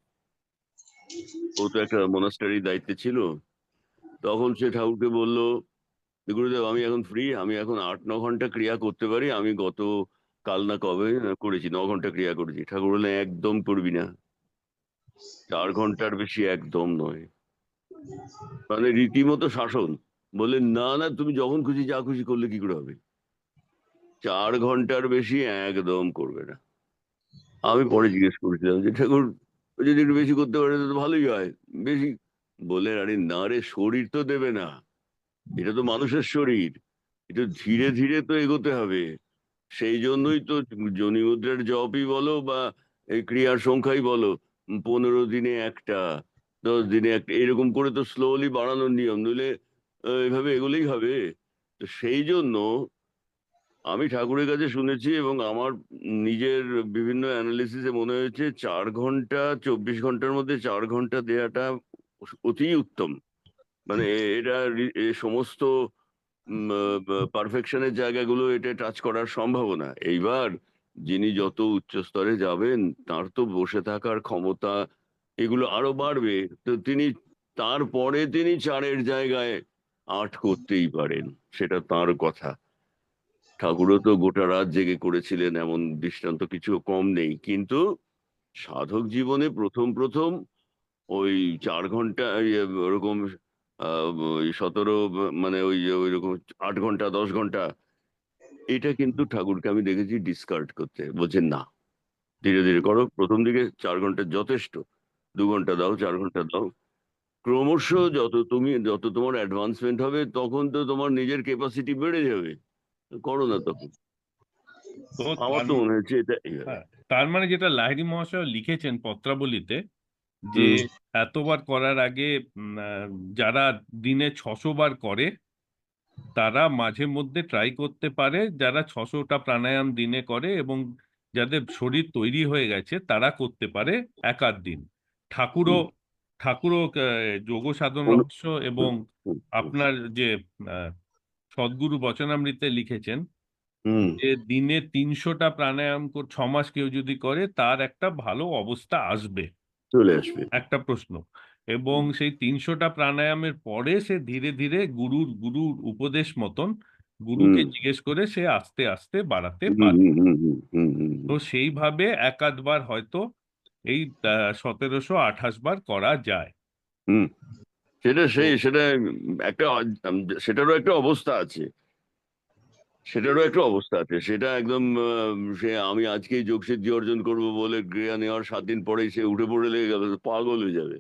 ও তো একটা মোনাস্টারির দায়িত্বে ছিল। তখন সে ঠাকুরকে বলল, গুরুদেব আমি এখন ফ্রি, আমি এখন 8-9 ঘন্টা ক্রিয়া করতে পারি, আমি গত কাল না কবে করেছি 9 ঘন্টা ক্রিয়া করেছি। ঠাকুর বললেন একদম করবি না, 4 ঘন্টার বেশি একদম নয়। মানে রীতিমতো শাসন। বললেন না না, তুমি যখন খুশি যা খুশি করলে কি করে হবে, 4 ঘন্টার বেশি একদম করবে না। আমি পরে জিজ্ঞেস করেছিলাম যে ঠাকুর যদি একটু বেশি করতে পারে তো ভালোই হয়, বেশি। বলে আরে না রে, শরীর তো দেবে না, এটা তো মানুষের শরীর, এটা ধীরে ধীরে তো এগোতে হবে। সেই জন্যই তো যোনি মুদ্রার জপই বলো বা এই ক্রিয়ার সংখ্যাই বলো, 15 দিনে একটা, 10 দিনে একটা, এরকম করে তো স্লোলি বাড়ানোর নিয়ম, নইলে এভাবে এগোলেই হবে। তো সেই জন্য আমি ঠাকুরের কাছে শুনেছি এবং আমার নিজের বিভিন্ন অ্যানালিসিসে মনে হয়েছে 4 ঘন্টা 24 ঘন্টার মধ্যে 4 ঘন্টা দেওয়াটা অতি উত্তম। মানে এটা সমস্ত পারফেকশনের জায়গাগুলো এটা টাচ করার সম্ভাবনা। এইবার যিনি যত উচ্চ স্তরে যাবেন তার তো বসে থাকার ক্ষমতা এগুলো আরো বাড়বে, তো তিনি তারপরে তিনি 4-এর জায়গায় 8 করতেই পারেন, সেটা তার কথা। ঠাকুরও তো গোটা রাত জেগে করেছিলেন, এমন দৃষ্টান্ত কিছু কম নেই। কিন্তু সাধক জীবনে প্রথম প্রথম ওই 4 ঘন্টা ওরকম ওই 17 মানে ওই রকম 8 ঘন্টা 10 ঘন্টা এটা কিন্তু ঠাকুরকে আমি দেখেছি ডিসকার্ড করতে, বলছেন না ধীরে ধীরে করো, প্রথম দিকে 4 ঘন্টা যথেষ্ট, 2 ঘন্টা দাও, 4 ঘন্টা দাও। ক্রমশ যত তোমার অ্যাডভান্সমেন্ট হবে তখন তো তোমার নিজের ক্যাপাসিটি বেড়ে যাবে, করো না তখন। তো আমার তো মনে হচ্ছে এটা এইভাবে। হ্যাঁ, তার মানে যেটা লাহিড়ী মহাশয় লিখেছেন পত্রাবলীতে, যে হুম এতবার করার আগে যারা দিনে 600 বার করে তারা মাঝে মধ্যে ট্রাই করতে পারে, যারা 600টা প্রাণায়াম দিনে করে এবং যাদের শরীর তৈরি হয়ে গেছে তারা করতে পারে একাধ দিন। ঠাকুরও হুম ঠাকুরও যোগ সাধন অনু- রহস্য হুম এবং হুম আপনার যে আহ, সদ্গুরু বচনামৃতে লিখেছেন হুম, যে দিনে 300টা প্রাণায়াম 6 মাস কেউ যদি করে তার একটা ভালো অবস্থা আসবে। চলে আসবে। একটা প্রশ্ন, এবং সেই 300টা প্রাণায়ামের পরে সে ধীরে ধীরে গুরুর উপদেশ মতন হুম গুরুকে জিজ্ঞেস করে সে আস্তে আস্তে বাড়াতে হুম পারে। হুম হুম হুম হুম হুম তো হুম। সেইভাবে একাধবার হয়তো এই 1728 বার করা যায়। হুম। তো সেটা একটা সেটারও একটা অবস্থা আছে, সেটা একদম সে আমি আজকেই যোগসিদ্ধি অর্জন করব বলে ক্রিয়া নেওয়ার 7 দিন পরেই সে উঠে পড়ে লেগে গেল, তো পাগল হয়ে যাবে।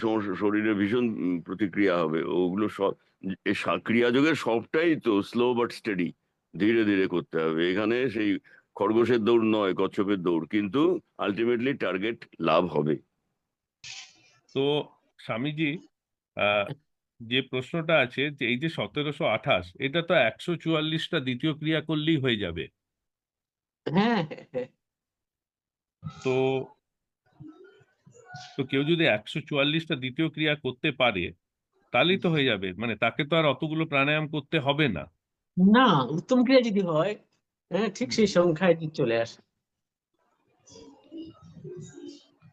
সমস্যা, শরীরে ভীষণ প্রতিক্রিয়া হবে ওগুলো সব। এই ক্রিয়াযোগের সবটাই তো স্লো বাট স্টেডি, ধীরে ধীরে করতে হবে। এখানে সেই খরগোশের দৌড় নয়, কচ্ছপের দৌড়, কিন্তু আলটিমেটলি টার্গেট লাভ হবে। তো স্বামীজি, আহ, যে প্রশ্নটা আছে যে এই যে 1728 এটা তো 144টা দ্বিতীয় ক্রিয়া করলেই হয়ে যাবে। হ্যাঁ হ্যাঁ হ্যাঁ। তো তো কেউ যদি 144টা দ্বিতীয় ক্রিয়া করতে পারে তাহলেই তো হয়ে যাবে, মানে তাকে তো আর অতগুলো প্রাণায়াম করতে হবে না। না, উত্তম ক্রিয়া যদি হয়, হ্যাঁ ঠিক হুম। সেই সংখ্যায় চলে আসে।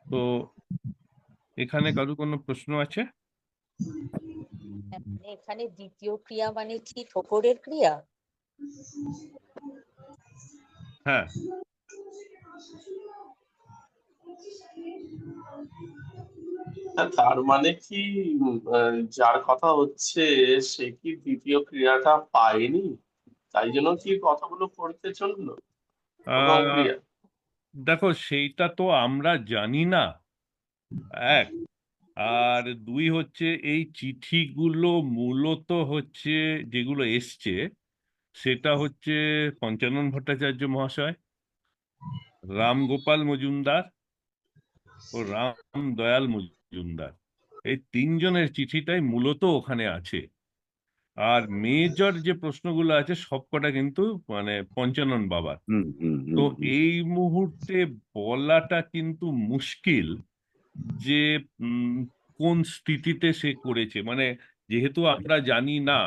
তো এখানে কারো কোনো প্রশ্ন আছে? মানে এখানে দ্বিতীয় ক্রিয়া মানে কি ঠোকরের ক্রিয়া? হ্যাঁ, তার মানে কি যার কথা হচ্ছে সে কি দ্বিতীয় ক্রিয়াটা পায়নি, তাই জন্য কি কথাগুলো করতে চললো প্রথম আহ ক্রিয়া? দেখো সেইটা তো আমরা জানি না, এক। আর দুই হচ্ছে এই চিঠিগুলো মূলত হচ্ছে যেগুলো এসছে সেটা হচ্ছে পঞ্চানন ভট্টাচার্য মহাশয়, রামগোপাল মজুমদার ও রাম দয়াল মজুমদার, এই তিনজনের চিঠিটাই মূলত ওখানে আছে। আর মেজর যে প্রশ্নগুলো আছে সবকটা কিন্তু মানে পঞ্চানন বাবার। হুম হুম তো হুম হুম এই মুহূর্তে বলাটা কিন্তু মুশকিল যে উম, কোন স্থিতিতে সে করেছে, মানে যেহেতু আমরা জানি না,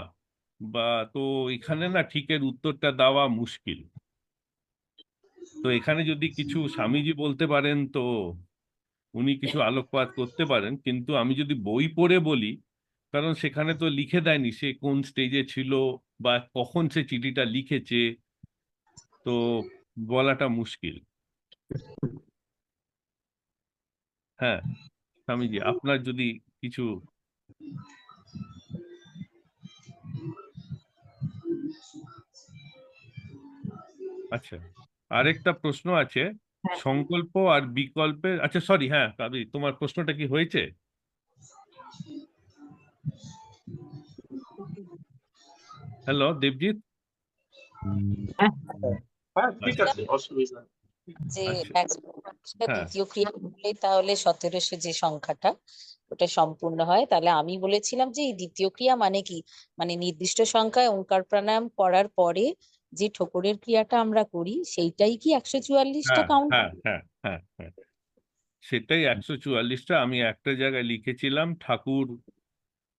বা তো এখানে না ঠিকের উত্তরটা দেওয়া মুশকিল। তো এখানে যদি কিছু স্বামীজি বলতে পারেন তো উনি কিছু আলোকপাত করতে পারেন, কিন্তু আমি যদি বই পড়ে বলি, কারণ সেখানে তো লিখে দেয়নি সে কোন স্টেজে ছিল বা কখন সে চিঠিটা লিখেছে, তো বলাটা মুশকিল। হ্যাঁ স্বামীজি, আপনার যদি কিছু। আচ্ছা, আরেকটা প্রশ্ন আছে, সংকল্প আর বিকল্পের, আচ্ছা সরি, হ্যাঁ কাবি, তোমার প্রশ্নটা কি হয়েছে? হ্যালো দেবজিৎ। হ্যাঁ হ্যাঁ ঠিক আচ্ছা আছে, অসুবিধা নেই। যে আচ্ছা। হ্যাঁ দ্বিতীয় ক্রিয়া করলে তাহলে 1700 যে সংখ্যাটা ওটা সম্পূর্ণ হয়। তাহলে আমি বলেছিলাম যে এই দ্বিতীয় ক্রিয়া মানে কি, মানে নির্দিষ্ট সংখ্যায় ওঙ্কার প্রাণায়াম করার পরে যে ঠোকরের ক্রিয়াটা আমরা করি সেইটাই কি 144টা হ্যাঁ কাউন্ট হ্যাঁ হবে? হ্যাঁ হ্যাঁ হ্যাঁ, সেটাই 144টা। আমি একটা জায়গায় লিখেছিলাম ঠাকুর,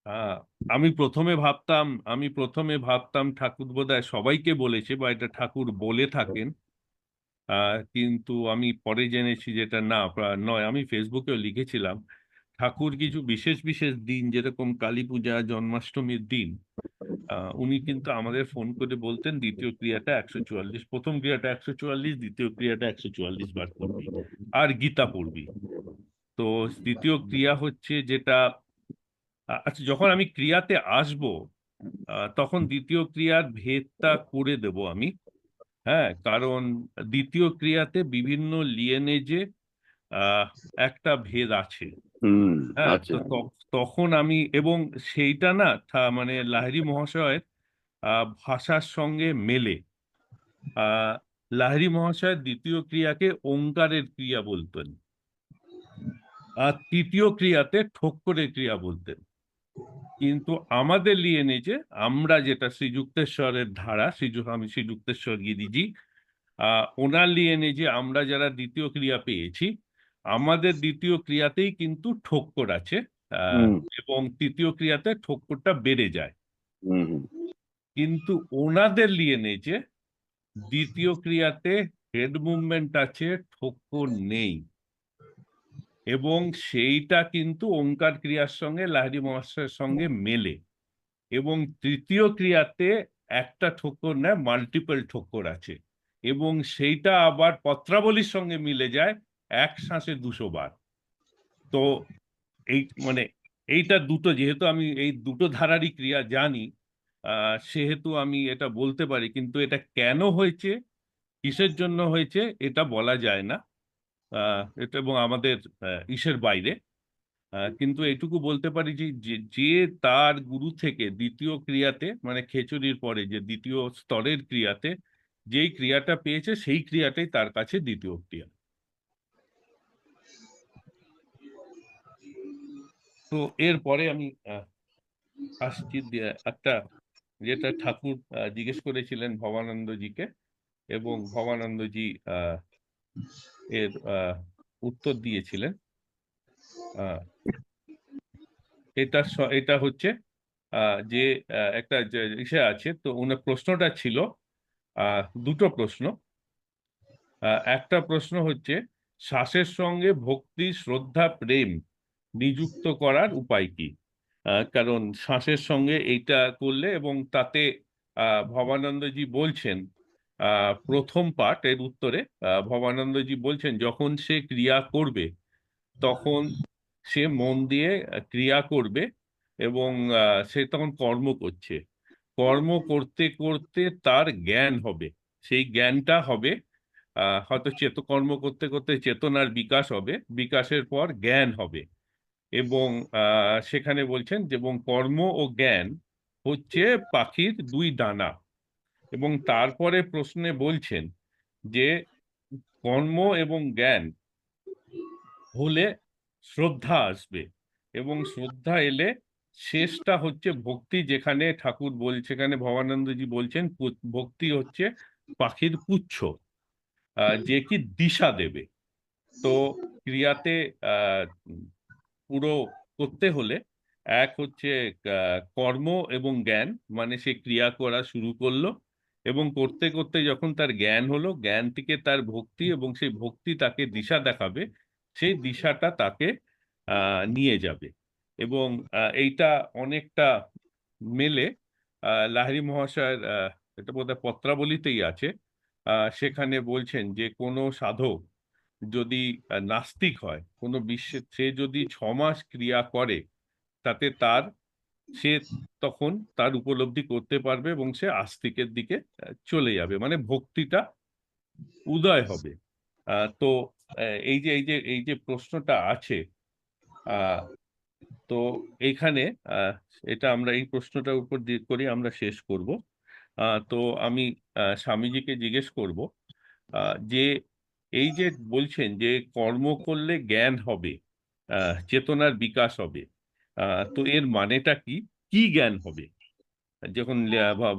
আহ, আমি প্রথমে ভাবতাম ঠাকুর বোধহয় সবাইকে বলেছে বা এটা ঠাকুর বলে থাকেন। কিন্তু আমি পরে জেনেছি যেটা না, নয়। আমি ফেসবুকেও লিখেছিলাম ঠাকুর কিছু বিশেষ বিশেষ দিন, যেরকম কালী পূজা, জন্মাষ্টমীর দিন, উনি কিন্তু আমাদের ফোন করে বলতেন দ্বিতীয় ক্রিয়াটা 144, প্রথম ক্রিয়াটা 144, দ্বিতীয় ক্রিয়াটা 144 বার করবি আর গীতা পড়বি। তো দ্বিতীয় ক্রিয়া হচ্ছে যেটা, আচ্ছা, যখন আমি ক্রিয়াতে আসব তখন দ্বিতীয় ক্রিয়ার ভেদটা করে দেব আমি। হ্যাঁ, কারণ দ্বিতীয় ক্রিয়াতে বিভিন্ন লিয়েনেজে আহ একটা ভেদ আছে। হুম। হ্যাঁ, আচ্ছা। তো তখন আমি, এবং সেইটা না মানে লাহিড়ী মহাশয়ের ভাষার সঙ্গে মেলে। আহ লাহিড়ী মহাশয় দ্বিতীয় ক্রিয়াকে ওঙ্কারের ক্রিয়া বলতেন, আর তৃতীয় ক্রিয়াতে ঠোক্করের ক্রিয়া বলতেন। কিন্তু আমাদের লিয়েনেজে আমরা যেটা শ্রীযুক্তেশ্বরের ধারা, আমি শ্রীযুক্তেশ্বর গিরিজি, ওনার লিয়েনেজে আমরা যারা দ্বিতীয় ক্রিয়া পেয়েছি, আমাদের দ্বিতীয় ক্রিয়াতেই কিন্তু ঠোক্কর আছে। আহ, হুম এবং তৃতীয় ক্রিয়াতে ঠোক্করটা বেড়ে যায়। হুম হুম কিন্তু ওনাদের লিয়েনেজে দ্বিতীয় ক্রিয়াতে হেড মুভমেন্ট আছে, ঠোক্কর নেই। এবং সেইটা কিন্তু ওঙ্কার ক্রিয়ার সঙ্গে লাহিড়ী মহাশয়ের সঙ্গে মেলে। এবং তৃতীয় ক্রিয়াতে একটা ঠোকর নেয়, মাল্টিপল ঠোকর আছে। এবং সেইটা আবার পত্রাবলীর সঙ্গে মিলে যায় এক শ্বাসে 200 বার। তো এই মানে এইটা দুটো, যেহেতু আমি এই দুটো ধারারই ক্রিয়া জানি, সেহেতু আমি এটা বলতে পারি। কিন্তু এটা কেন হয়েছে, কিসের জন্য হয়েছে, এটা বলা যায় না। এটা এবং আমাদের ইসের বাইরে। কিন্তু এটুকু বলতে পারি যে যে যে তার গুরু থেকে দ্বিতীয় ক্রিয়াতে, মানে খেচুড়ির পরে যে দ্বিতীয় স্তরের ক্রিয়াতে যেই ক্রিয়াটা পেয়েছে, সেই ক্রিয়াটাই তার কাছে দ্বিতীয় ক্রিয়া। তো এরপরে আমি আসছি একটা, যেটা ঠাকুর জিজ্ঞেস করেছিলেন ভবানন্দজিকে, এবং ভবানন্দজি এর উত্তর দিয়েছিলেন। আহ, এটা হচ্ছে যে একটা যে ইসে আছে, তো ওনার প্রশ্নটা ছিল দুটো প্রশ্ন। একটা প্রশ্ন হচ্ছে শ্বাসের সঙ্গে ভক্তি, শ্রদ্ধা, প্রেম নিযুক্ত করার উপায় কি। কারণ শ্বাসের সঙ্গে এইটা করলে, এবং তাতে ভবানন্দজি বলছেন, প্রথম পার্ট এর উত্তরে ভবানন্দজি বলছেন যখন সে ক্রিয়া করবে তখন সে মন দিয়ে ক্রিয়া করবে, এবং সে তখন কর্ম করছে। কর্ম করতে করতে তার জ্ঞান হবে। সেই জ্ঞানটা হবে, হয়তো কর্ম করতে করতে চেতনার বিকাশ হবে, বিকাশের পর জ্ঞান হবে। এবং সেখানে বলছেন যে এবং কর্ম ও জ্ঞান হচ্ছে পাখির দুই ডানা। এবং তারপরে প্রশ্নে বলছেন যে কর্ম এবং জ্ঞান হলে শ্রদ্ধা আসবে, এবং শ্রদ্ধা এলে শেষটা হচ্ছে ভক্তি, যেখানে ঠাকুর বলছে, সেখানে ভবানন্দজি বলছেন ভক্তি হচ্ছে পাখির পুচ্ছ, যে কি দিশা দেবে। তো ক্রিয়াতে পুরো করতে হলে এক হচ্ছে কর্ম এবং জ্ঞান, মানে সে ক্রিয়া করা শুরু করলো, এবং করতে করতে যখন তার জ্ঞান হলো, জ্ঞান থেকে তার ভক্তি, এবং সেই ভক্তি তাকে দিশা দেখাবে, সেই দিশাটা তাকে নিয়ে যাবে। এবং এইটা অনেকটা মেলে লাহিড়ী মহাশয়ের, এটা বোধহয় পত্রাবলীতেই আছে। সেখানে বলছেন যে কোনো সাধক যদি নাস্তিক হয়, কোনো বিশ্বে সে যদি 6 মাস ক্রিয়া করে, তাতে সে তখন তার উপলব্ধি করতে পারবে, এবং সে আস্তিকের দিকে চলে যাবে, মানে ভক্তিটা উদয় হবে। তো এই যে প্রশ্নটা আছে, আহ তো এইখানে আহ এটা আমরা এই প্রশ্নটার উপর দিয়ে করে আমরা শেষ করব। তো আমি স্বামীজিকে জিজ্ঞেস করব যে এই যে বলছেন যে কর্ম করলে জ্ঞান হবে, চেতনার বিকাশ হবে, তো এর মানেটা কি, কি জ্ঞান হবে? যখন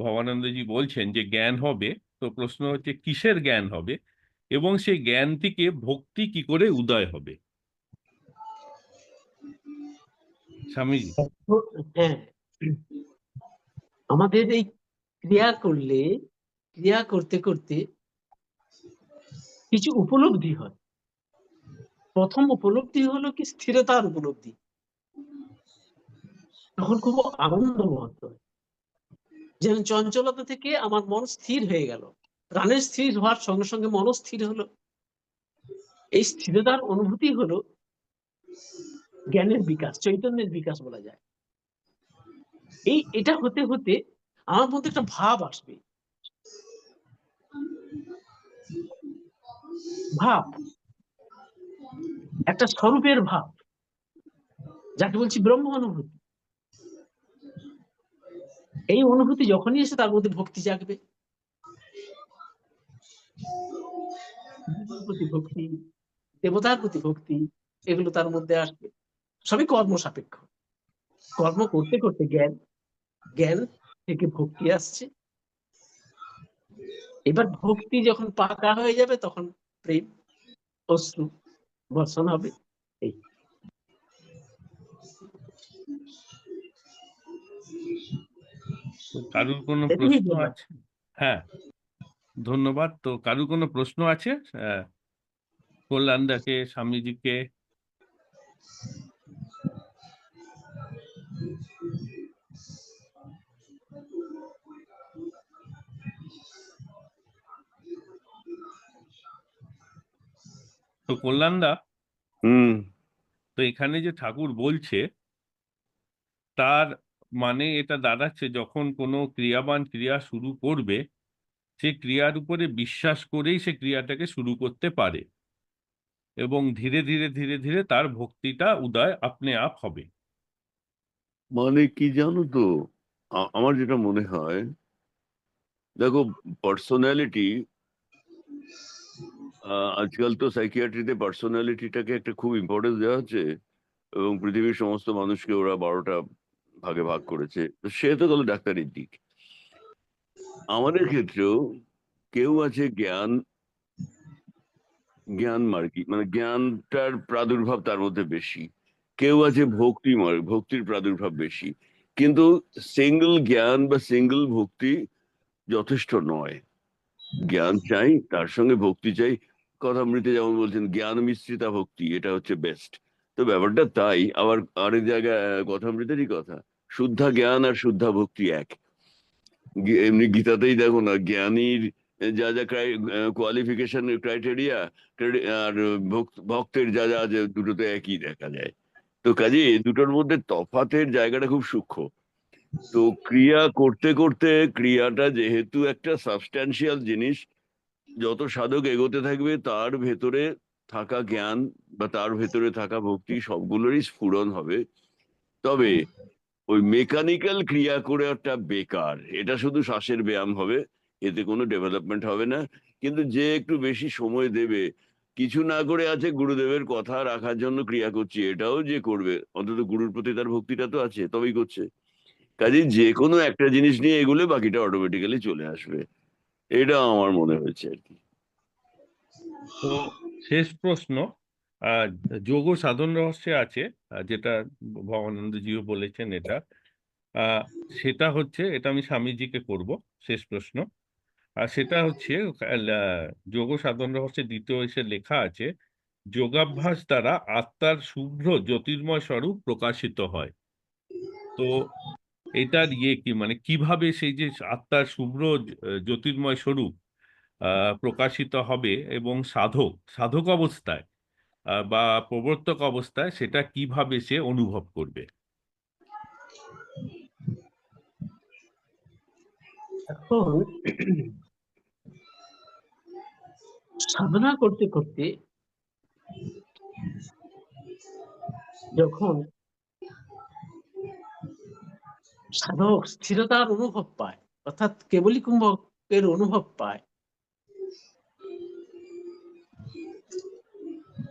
ভবানন্দজি বলছেন যে জ্ঞান হবে, তো প্রশ্ন হচ্ছে কিসের জ্ঞান হবে এবং সেই জ্ঞান থেকে ভক্তি কি করে উদয় হবে? স্বামীজি। হ্যাঁ, আমাদের এই ক্রিয়া করতে করতে কিছু উপলব্ধি হয়। প্রথম উপলব্ধি হলো কি স্থিরতার উপলব্ধি। তখন খুব আনন্দ বোধ হয়, যেন চঞ্চলতা থেকে আমার মন স্থির হয়ে গেল। প্রাণের স্থির হওয়ার সঙ্গে সঙ্গে মনও স্থির হলো। এই স্থিরতার অনুভূতি হলো জ্ঞানের বিকাশ, চৈতন্যের বিকাশ বলা যায়। এটা হতে হতে আমার মধ্যে একটা ভাব আসবে, ভাব, একটা স্বরূপের ভাব, যাকে বলছি ব্রহ্ম অনুভূতি। এই অনুভূতি যখনই এসে তার মধ্যে ভক্তি জাগবে, গুরুর প্রতি ভক্তি, দেবতার প্রতি ভক্তি, এগুলো তার মধ্যে আসবে। সবই কর্ম সাপেক্ষ। কর্ম করতে করতে জ্ঞান, জ্ঞান থেকে ভক্তি আসছে। এবার ভক্তি যখন পাকা হয়ে যাবে তখন প্রেম, অশ্রু বর্ষণ হবে। এই তো কারুর কোনো এটুকুই প্রশ্ন বললাম। আছে? হ্যাঁ, ধন্যবাদ। তো কারুর কোনো প্রশ্ন আছে কল্যাণদাকে, স্বামীজিকে? তো কল্যাণদা, হুম। তো এখানে যে ঠাকুর বলছে তার মানে এটা দাঁড়াচ্ছে যখন কোনো ক্রিয়াবান ক্রিয়া শুরু করবে সে ক্রিয়ার উপরে বিশ্বাস করেই সে ক্রিয়াটাকে শুরু করতে পারে এবং ধীরে ধীরে ধীরে ধীরে তার ভক্তিটা উদয় আপনি আপ হবে। মানে কি জানো তো, আমার যেটা মনে হয়, দেখো, পার্সোনালিটি, আজকাল তো সাইকিয়াট্রিতে পার্সোনালিটিটাকে একটা খুব ইম্পর্টেন্স দেওয়া হচ্ছে, এবং পৃথিবীর সমস্ত মানুষকে ওরা 12টা ভাগে ভাগ করেছে। তো সে তো গেল ডাক্তারের দিক। আমাদের ক্ষেত্রেও কেউ আছে জ্ঞান, জ্ঞান মার্গী, মানে জ্ঞানটার প্রাদুর্ভাব তার মধ্যে বেশি। কেউ আছে ভক্তির প্রাদুর্ভাব বেশি। কিন্তু সিঙ্গল জ্ঞান বা সিঙ্গল ভক্তি যথেষ্ট নয়। জ্ঞান চাই, তার সঙ্গে ভক্তি চাই। কথামৃতে যেমন বলছেন, জ্ঞান মিশ্রিতা ভক্তি, এটা হচ্ছে বেস্ট। তো ব্যাপারটা তাই। আবার আরেক জায়গায় কথামৃতেরই কথা, শুদ্ধা জ্ঞান আর শুদ্ধা ভক্তি এক। এমনি গীতাতেই দেখো না, জ্ঞানীর যা যা কোয়ালিফিকেশন ক্রাইটেরিয়া, আর ভক্তের যা যা আছে, দুটোতে একই দেখা যায়। তো কাজে এই দুটোর মধ্যে তফাতের জায়গাটা খুব সূক্ষ্ম। তো ক্রিয়া করতে করতে, ক্রিয়াটা যেহেতু একটা সাবস্ট্যান্সিয়াল জিনিস, যত সাধক এগোতে থাকবে তার ভেতরে থাকা জ্ঞান বা তার ভেতরে থাকা ভক্তি সবগুলোরই স্ফুরণ হবে। তবে ওই মেকানিক্যাল ক্রিয়া করে একটা বেকার, এটা শুধু শ্বাসের ব্যায়াম হবে, এতে কোনো ডেভেলপমেন্ট হবে না। কিন্তু যে একটু বেশি সময় দেবে, কিছু না করে আছে গুরুদেবের কথা রাখার জন্য ক্রিয়া করছি, এটাও যে করবে, অন্তত গুরুর প্রতি তার ভক্তিটা তো আছে, তবেই করছে। কাজেই যে কোনো একটা জিনিস নিয়ে এগুলো বাকিটা অটোমেটিক্যালি চলে আসবে। এটা আমার মনে হয়েছে আর কি। তো শেষ প্রশ্ন, আহ যোগ সাধন রহস্যে আছে যেটা ভবানন্দজিও বলেছেন এটা, আহ সেটা হচ্ছে, এটা আমি স্বামীজিকে করব শেষ প্রশ্ন। আর সেটা হচ্ছে যোগ সাধন রহস্যের দ্বিতীয় এসে লেখা আছে, যোগাভ্যাস দ্বারা আত্মার শুভ্র জ্যোতির্ময় স্বরূপ প্রকাশিত হয়। তো এটার কি মানে কিভাবে সেই যে আত্মার শুভ্র জ্যোতির্ময় স্বরূপ প্রকাশিত হবে এবং সাধক সাধক অবস্থায় বা প্রবর্তক অবস্থায় সেটা কিভাবে সে অনুভব করবে? এখন সাধনা করতে করতে যখন সাধক স্থিরতার অনুভব পায়, অর্থাৎ কেবলই কুম্ভকের অনুভব পায়,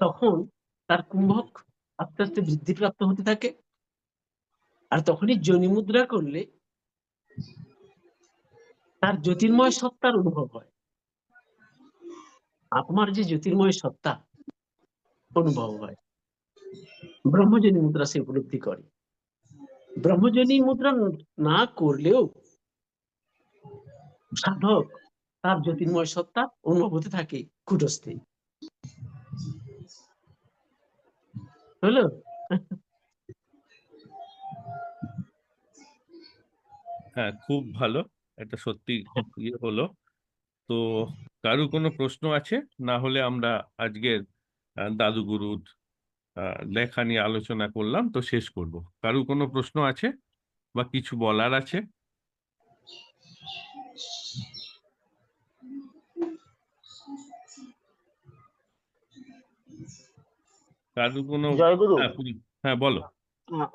তখন তার কুম্ভক আস্তে আস্তে বৃদ্ধিপ্রাপ্ত হতে থাকে। আর তখনই যোনি মুদ্রা করলে তার জ্যোতির্ময় সত্তার অনুভব হয়। আমার যে জ্যোতির্ময় সত্তা অনুভব হয়, ব্রহ্মজনী মুদ্রা সে উপলব্ধি করে। ব্রহ্মজনী মুদ্রা না করলেও সাধক তার জ্যোতির্ময় সত্তা অনুভব হতে থাকে কুটস্থে। হলো? হ্যাঁ, খুব ভালো। এটা সত্যি হলো। তো কারো কোনো প্রশ্ন আছে? না হলে আমরা আজকের দাদুগুরুর লেখা নিয়ে আলোচনা করলাম, তো শেষ করব। কারো কোনো প্রশ্ন আছে বা কিছু বলার আছে? কারো কোনো? জয়গুরু, হ্যাঁ, হ্যাঁ, বলো।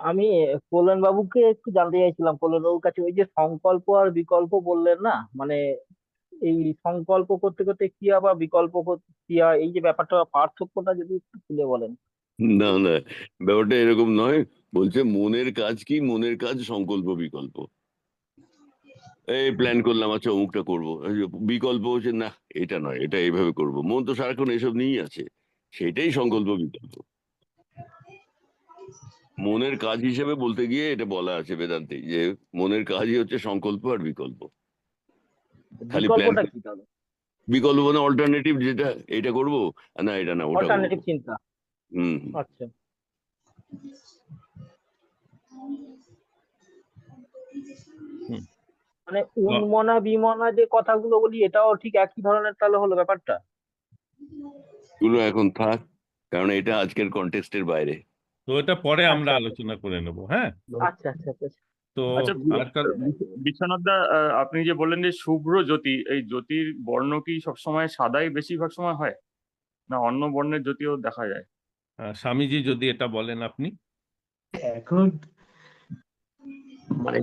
আমি কল্যাণ বাবুকে একটু জানতে চাইছিলাম, কল্যাণ বাবুর কাছে ওই যে সংকল্প আর বিকল্প বললেন না, মানে এই সংকল্প করতে করতে ক্রিয়া বা বিকল্প ক্রিয়া, এই যে ব্যাপারটা পার্থক্যটা যদি একটু খুলে বলেন। না না, ব্যাপারটা এরকম নয়। বলছে মনের কাজ কি, মনের কাজ সংকল্প বিকল্প। এই প্ল্যান করলাম, আচ্ছা অমুকটা করবো, এই যে বিকল্প হচ্ছে না এটা নয়, এটা এইভাবে করব। মন তো সারাক্ষণ এসব নিয়েই আছে, সেটাই সংকল্প বিকল্প। মনের কাজ হিসেবে বলতে গিয়ে এটা বলা আছে বেদান্তে, যে মনের কাজই হচ্ছে সংকল্প আর বিকল্প। খালি প্ল্যান, বিকল্পটা কি তাহলে? বিকল্প মানে অল্টারনেটিভ, যেটা এটা করব, না এটা না ওটা করবো। অল্টারনেটিভ চিন্তা। হুম। আচ্ছা, হুম। মানে উন্মনা বিমনা যে কথাগুলো বলি, এটাও ঠিক একই ধরনের তাহলে হলো ব্যাপারটা? এগুলো এখন থাক, কারণ এটা আজকের কন্টেক্সটের বাইরে। তো এটা পরে আমরা আচ্ছা আলোচনা করে নেব। হ্যাঁ, আচ্ছা আচ্ছা আচ্ছা আচ্ছা। তো আচ্ছা, আর বিশ্বনাথ দা, আপনি যে বললেন যে শুভ্র জ্যোতি, এই জ্যোতির বর্ণ কি সবসময় সাদাই বেশিরভাগ সময় হয়, না অন্য বর্ণের জ্যোতিও দেখা যায়? স্বামীজি যদি এটা বলেন আপনি। এখন মানে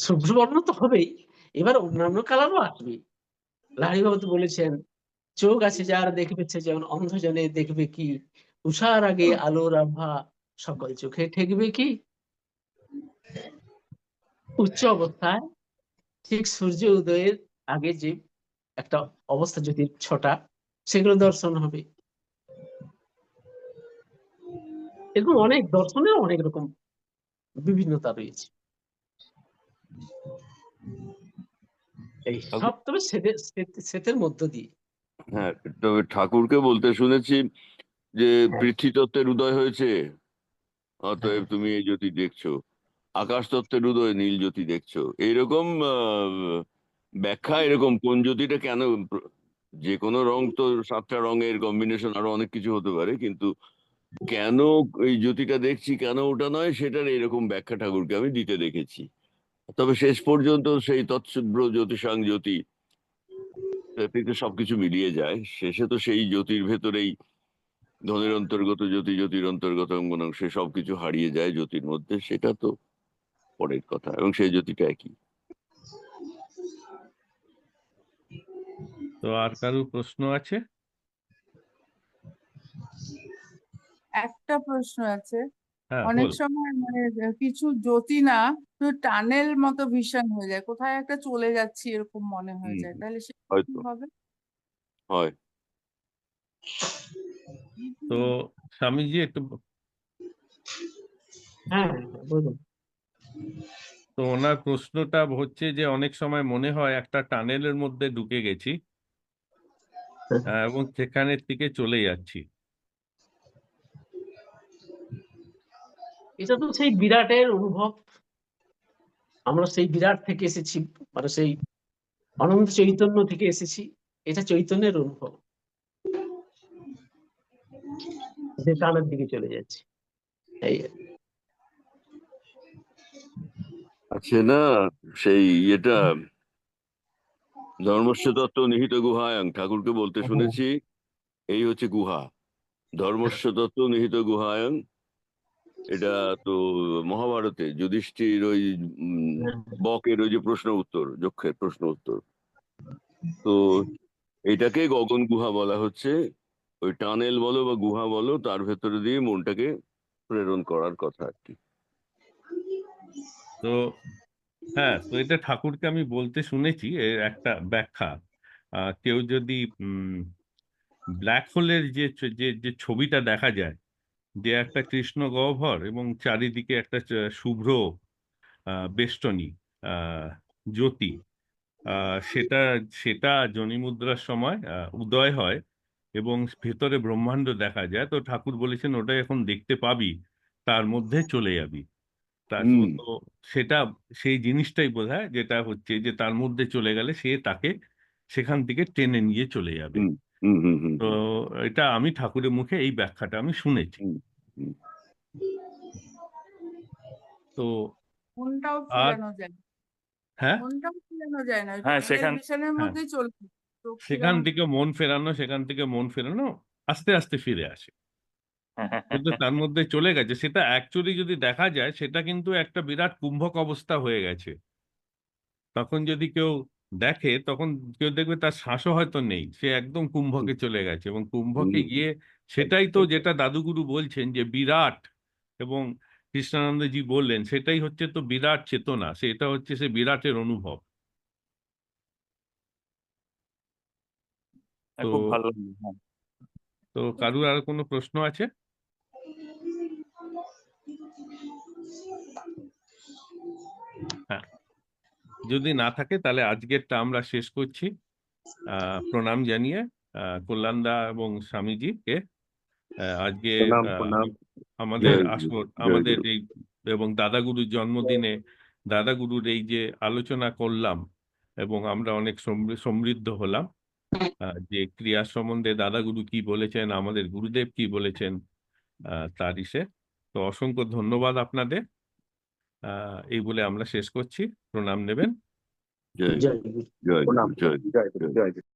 শুভ্রবর্ণ তো হবেই, এবার অন্যান্য কালারও আসবে। লাহিড়ী বাবু তো বলেছেন, চোখ আছে যার দেখবেছে যেমন অন্ধজনে দেখবে কি, উষার আগে আলোর আভা সকল চোখে ঠেকবে কি। উচ্চ অবস্থায় ঠিক সূর্য উদয়ের আগে যে একটা অবস্থা জ্যোতির ছটা, সেগুলো দর্শন হবে। এরকম অনেক দর্শনের অনেক রকম বিভিন্নতা রয়েছে। এই সব তবে সেতের মধ্য দিয়ে। হ্যাঁ, তবে ঠাকুরকে বলতে শুনেছি যে হ্যাঁ, পৃথ্বীতত্ত্বের উদয় হয়েছে, অতএব হ্যাঁ, তুমি এই জ্যোতি দেখছো। আকাশ তত্ত্বের উদয়, নীল জ্যোতি দেখছো। এইরকম ব্যাখ্যা, এরকম কোন জ্যোতিটা কেন, যে কোনো রং তো 7টা রঙের কম্বিনেশন, আরো অনেক কিছু হতে পারে, কিন্তু কেন এই জ্যোতিটা দেখছি, কেন ওটা নয়, সেটার এরকম ব্যাখ্যা ঠাকুরকে আমি দিতে দেখেছি। তবে শেষ পর্যন্ত সেই তৎশুভ্র জ্যোতিষাং জ্যোতি, তাতে সবকিছু মিলিয়ে যায়। শেষে তো সেই জ্যোতির ভেতরেই ধনের অন্তর্গত জ্যোতি, জ্যোতির অন্তর্গত অঙ্গন, সে সবকিছু হারিয়ে যায় জ্যোতির মধ্যে, সেটা তো পরের কথা, এবং সেই জ্যোতিটা একই। তো আর কারো প্রশ্ন আছে? একটা প্রশ্ন আছে। হ্যাঁ, অনেক বল। সময় মানে কিছু জ্যোতি না শুধু টানেল মতো ভীষণ হয়ে যায়, কোথায় একটা চলে যাচ্ছি এরকম মনে হয়ে যায়, তাহলে সেটা কি হয়তো হবে? হয়। তো স্বামীজি একটু হ্যাঁ, বলুন। তো ওনার প্রশ্নটা হচ্ছে যে অনেক সময় মনে হয় একটা টানেলের মধ্যে ঢুকে গেছি, এবং সেখানের থেকে চলে যাচ্ছি। এটা তো সেই বিরাটের অনুভব। আমরা সেই বিরাট থেকে এসেছি, মানে সেই অনন্ত চৈতন্য থেকে এসেছি। এটা চৈতন্যের অনুভব, যে টানের দিকে চলে যাচ্ছে। এই আছে না সেই এটা, ধর্মস্য তত্ত্ব নিহিত গুহায়াং, ঠাকুরকে বলতে শুনেছি এই হচ্ছে গুহা। ধর্মস্য তত্ত্ব নিহিত গুহায়াং, এটা তো মহাভারতে যুধিষ্ঠির ওই বকের ওই যে প্রশ্ন উত্তর, যক্ষের প্রশ্ন উত্তর, তো এটাকে গগন গুহা বলা হচ্ছে। ওই টানেল বলো বা গুহা বলো, তার ভেতরে দিয়ে মনটাকে প্রেরণ করার কথা আর কি। তো হ্যাঁ, তো এটা ঠাকুরকে আমি বলতে শুনেছি, এর একটা ব্যাখ্যা। কেউ যদি ব্ল্যাক হোলের যে ছবিটা দেখা যায়, যে একটা কৃষ্ণ গহ্বর এবং চারিদিকে একটা শুভ্র বেষ্টনী, আহ, জ্যোতি, সেটা সেটা যোনিমুদ্রার সময় উদয় হয় এবং ভেতরে ব্রহ্মাণ্ড দেখা যায়। তো ঠাকুর বলেছেন ওটা এখন দেখতে পাবি, তার মধ্যে চলে যাবি। তার হুম তো সেটা সেই জিনিসটাই বোঝায়, যেটা হচ্ছে যে তার মধ্যে চলে গেলে সে তাকে সেখান থেকে টেনে নিয়ে চলে যাবে। হুম হুম হুম হুম তো এটা আমি ঠাকুরের মুখে এই ব্যাখ্যাটা আমি শুনেছি। হুম হুম। তো মনটাও আর ফিরানো যায়, হ্যাঁ, মনটাও ফিরানো যায় না, হ্যাঁ সেখান রিয়েলাইজেশনের হ্যাঁ, মধ্যেই চলবে, চোখ সেখান ফিরানো থেকে মন ফেরানো, সেখান থেকে মন ফেরানো আস্তে আস্তে ফিরে আসে। কিন্তু তার মধ্যে চলে গেছে, সেটা অ্যাকচুয়ালি যদি দেখা যায় সেটা কিন্তু একটা বিরাট কুম্ভক অবস্থা হয়ে গেছে। তখন যদি কেউ দেখে, তখন কেউ দেখবে তার শ্বাসও হয়তো নেই, সে একদম কুম্ভকে চলে গেছে। এবং কুম্ভকে হুম, গিয়ে সেটাই তো যেটা দাদুগুরু বলছেন যে বিরাট, এবং কৃষ্ণানন্দজি বললেন সেটাই হচ্ছে তো বিরাট চেতনা, সেটা হচ্ছে সে বিরাটের অনুভব। তো খুব ভালো লাগলো। হ্যাঁ। তো কারুর আর কোনো প্রশ্ন আছে? হ্যাঁ, যদি না থাকে তাহলে আজকেরটা আমরা শেষ করছি। প্রণাম জানিয়ে কল্যাণদা এবং স্বামীজিকে আজকে প্রণাম আহ, প্রণাম। আমাদের জয় গুরু, আসর, জয় আমাদের গুরু। এই এবং দাদাগুরুর জন্মদিনে দাদাগুরুর এই যে আলোচনা করলাম এবং আমরা অনেক সমৃদ্ধ হলাম, যে ক্রিয়া সম্বন্ধে দাদাগুরু কি বলেছেন, আমাদের গুরুদেব কি বলেছেন, তার ইসে। তো অসংখ্য ধন্যবাদ আপনাদের। এই বলে আমরা শেষ করছি। প্রণাম নেবেন। জয় জয় গুরু, গুরু। জয় প্রণাম। গুরু, জয় গুরু, জয় গুরু, জয় গুরু। জয় গুরু।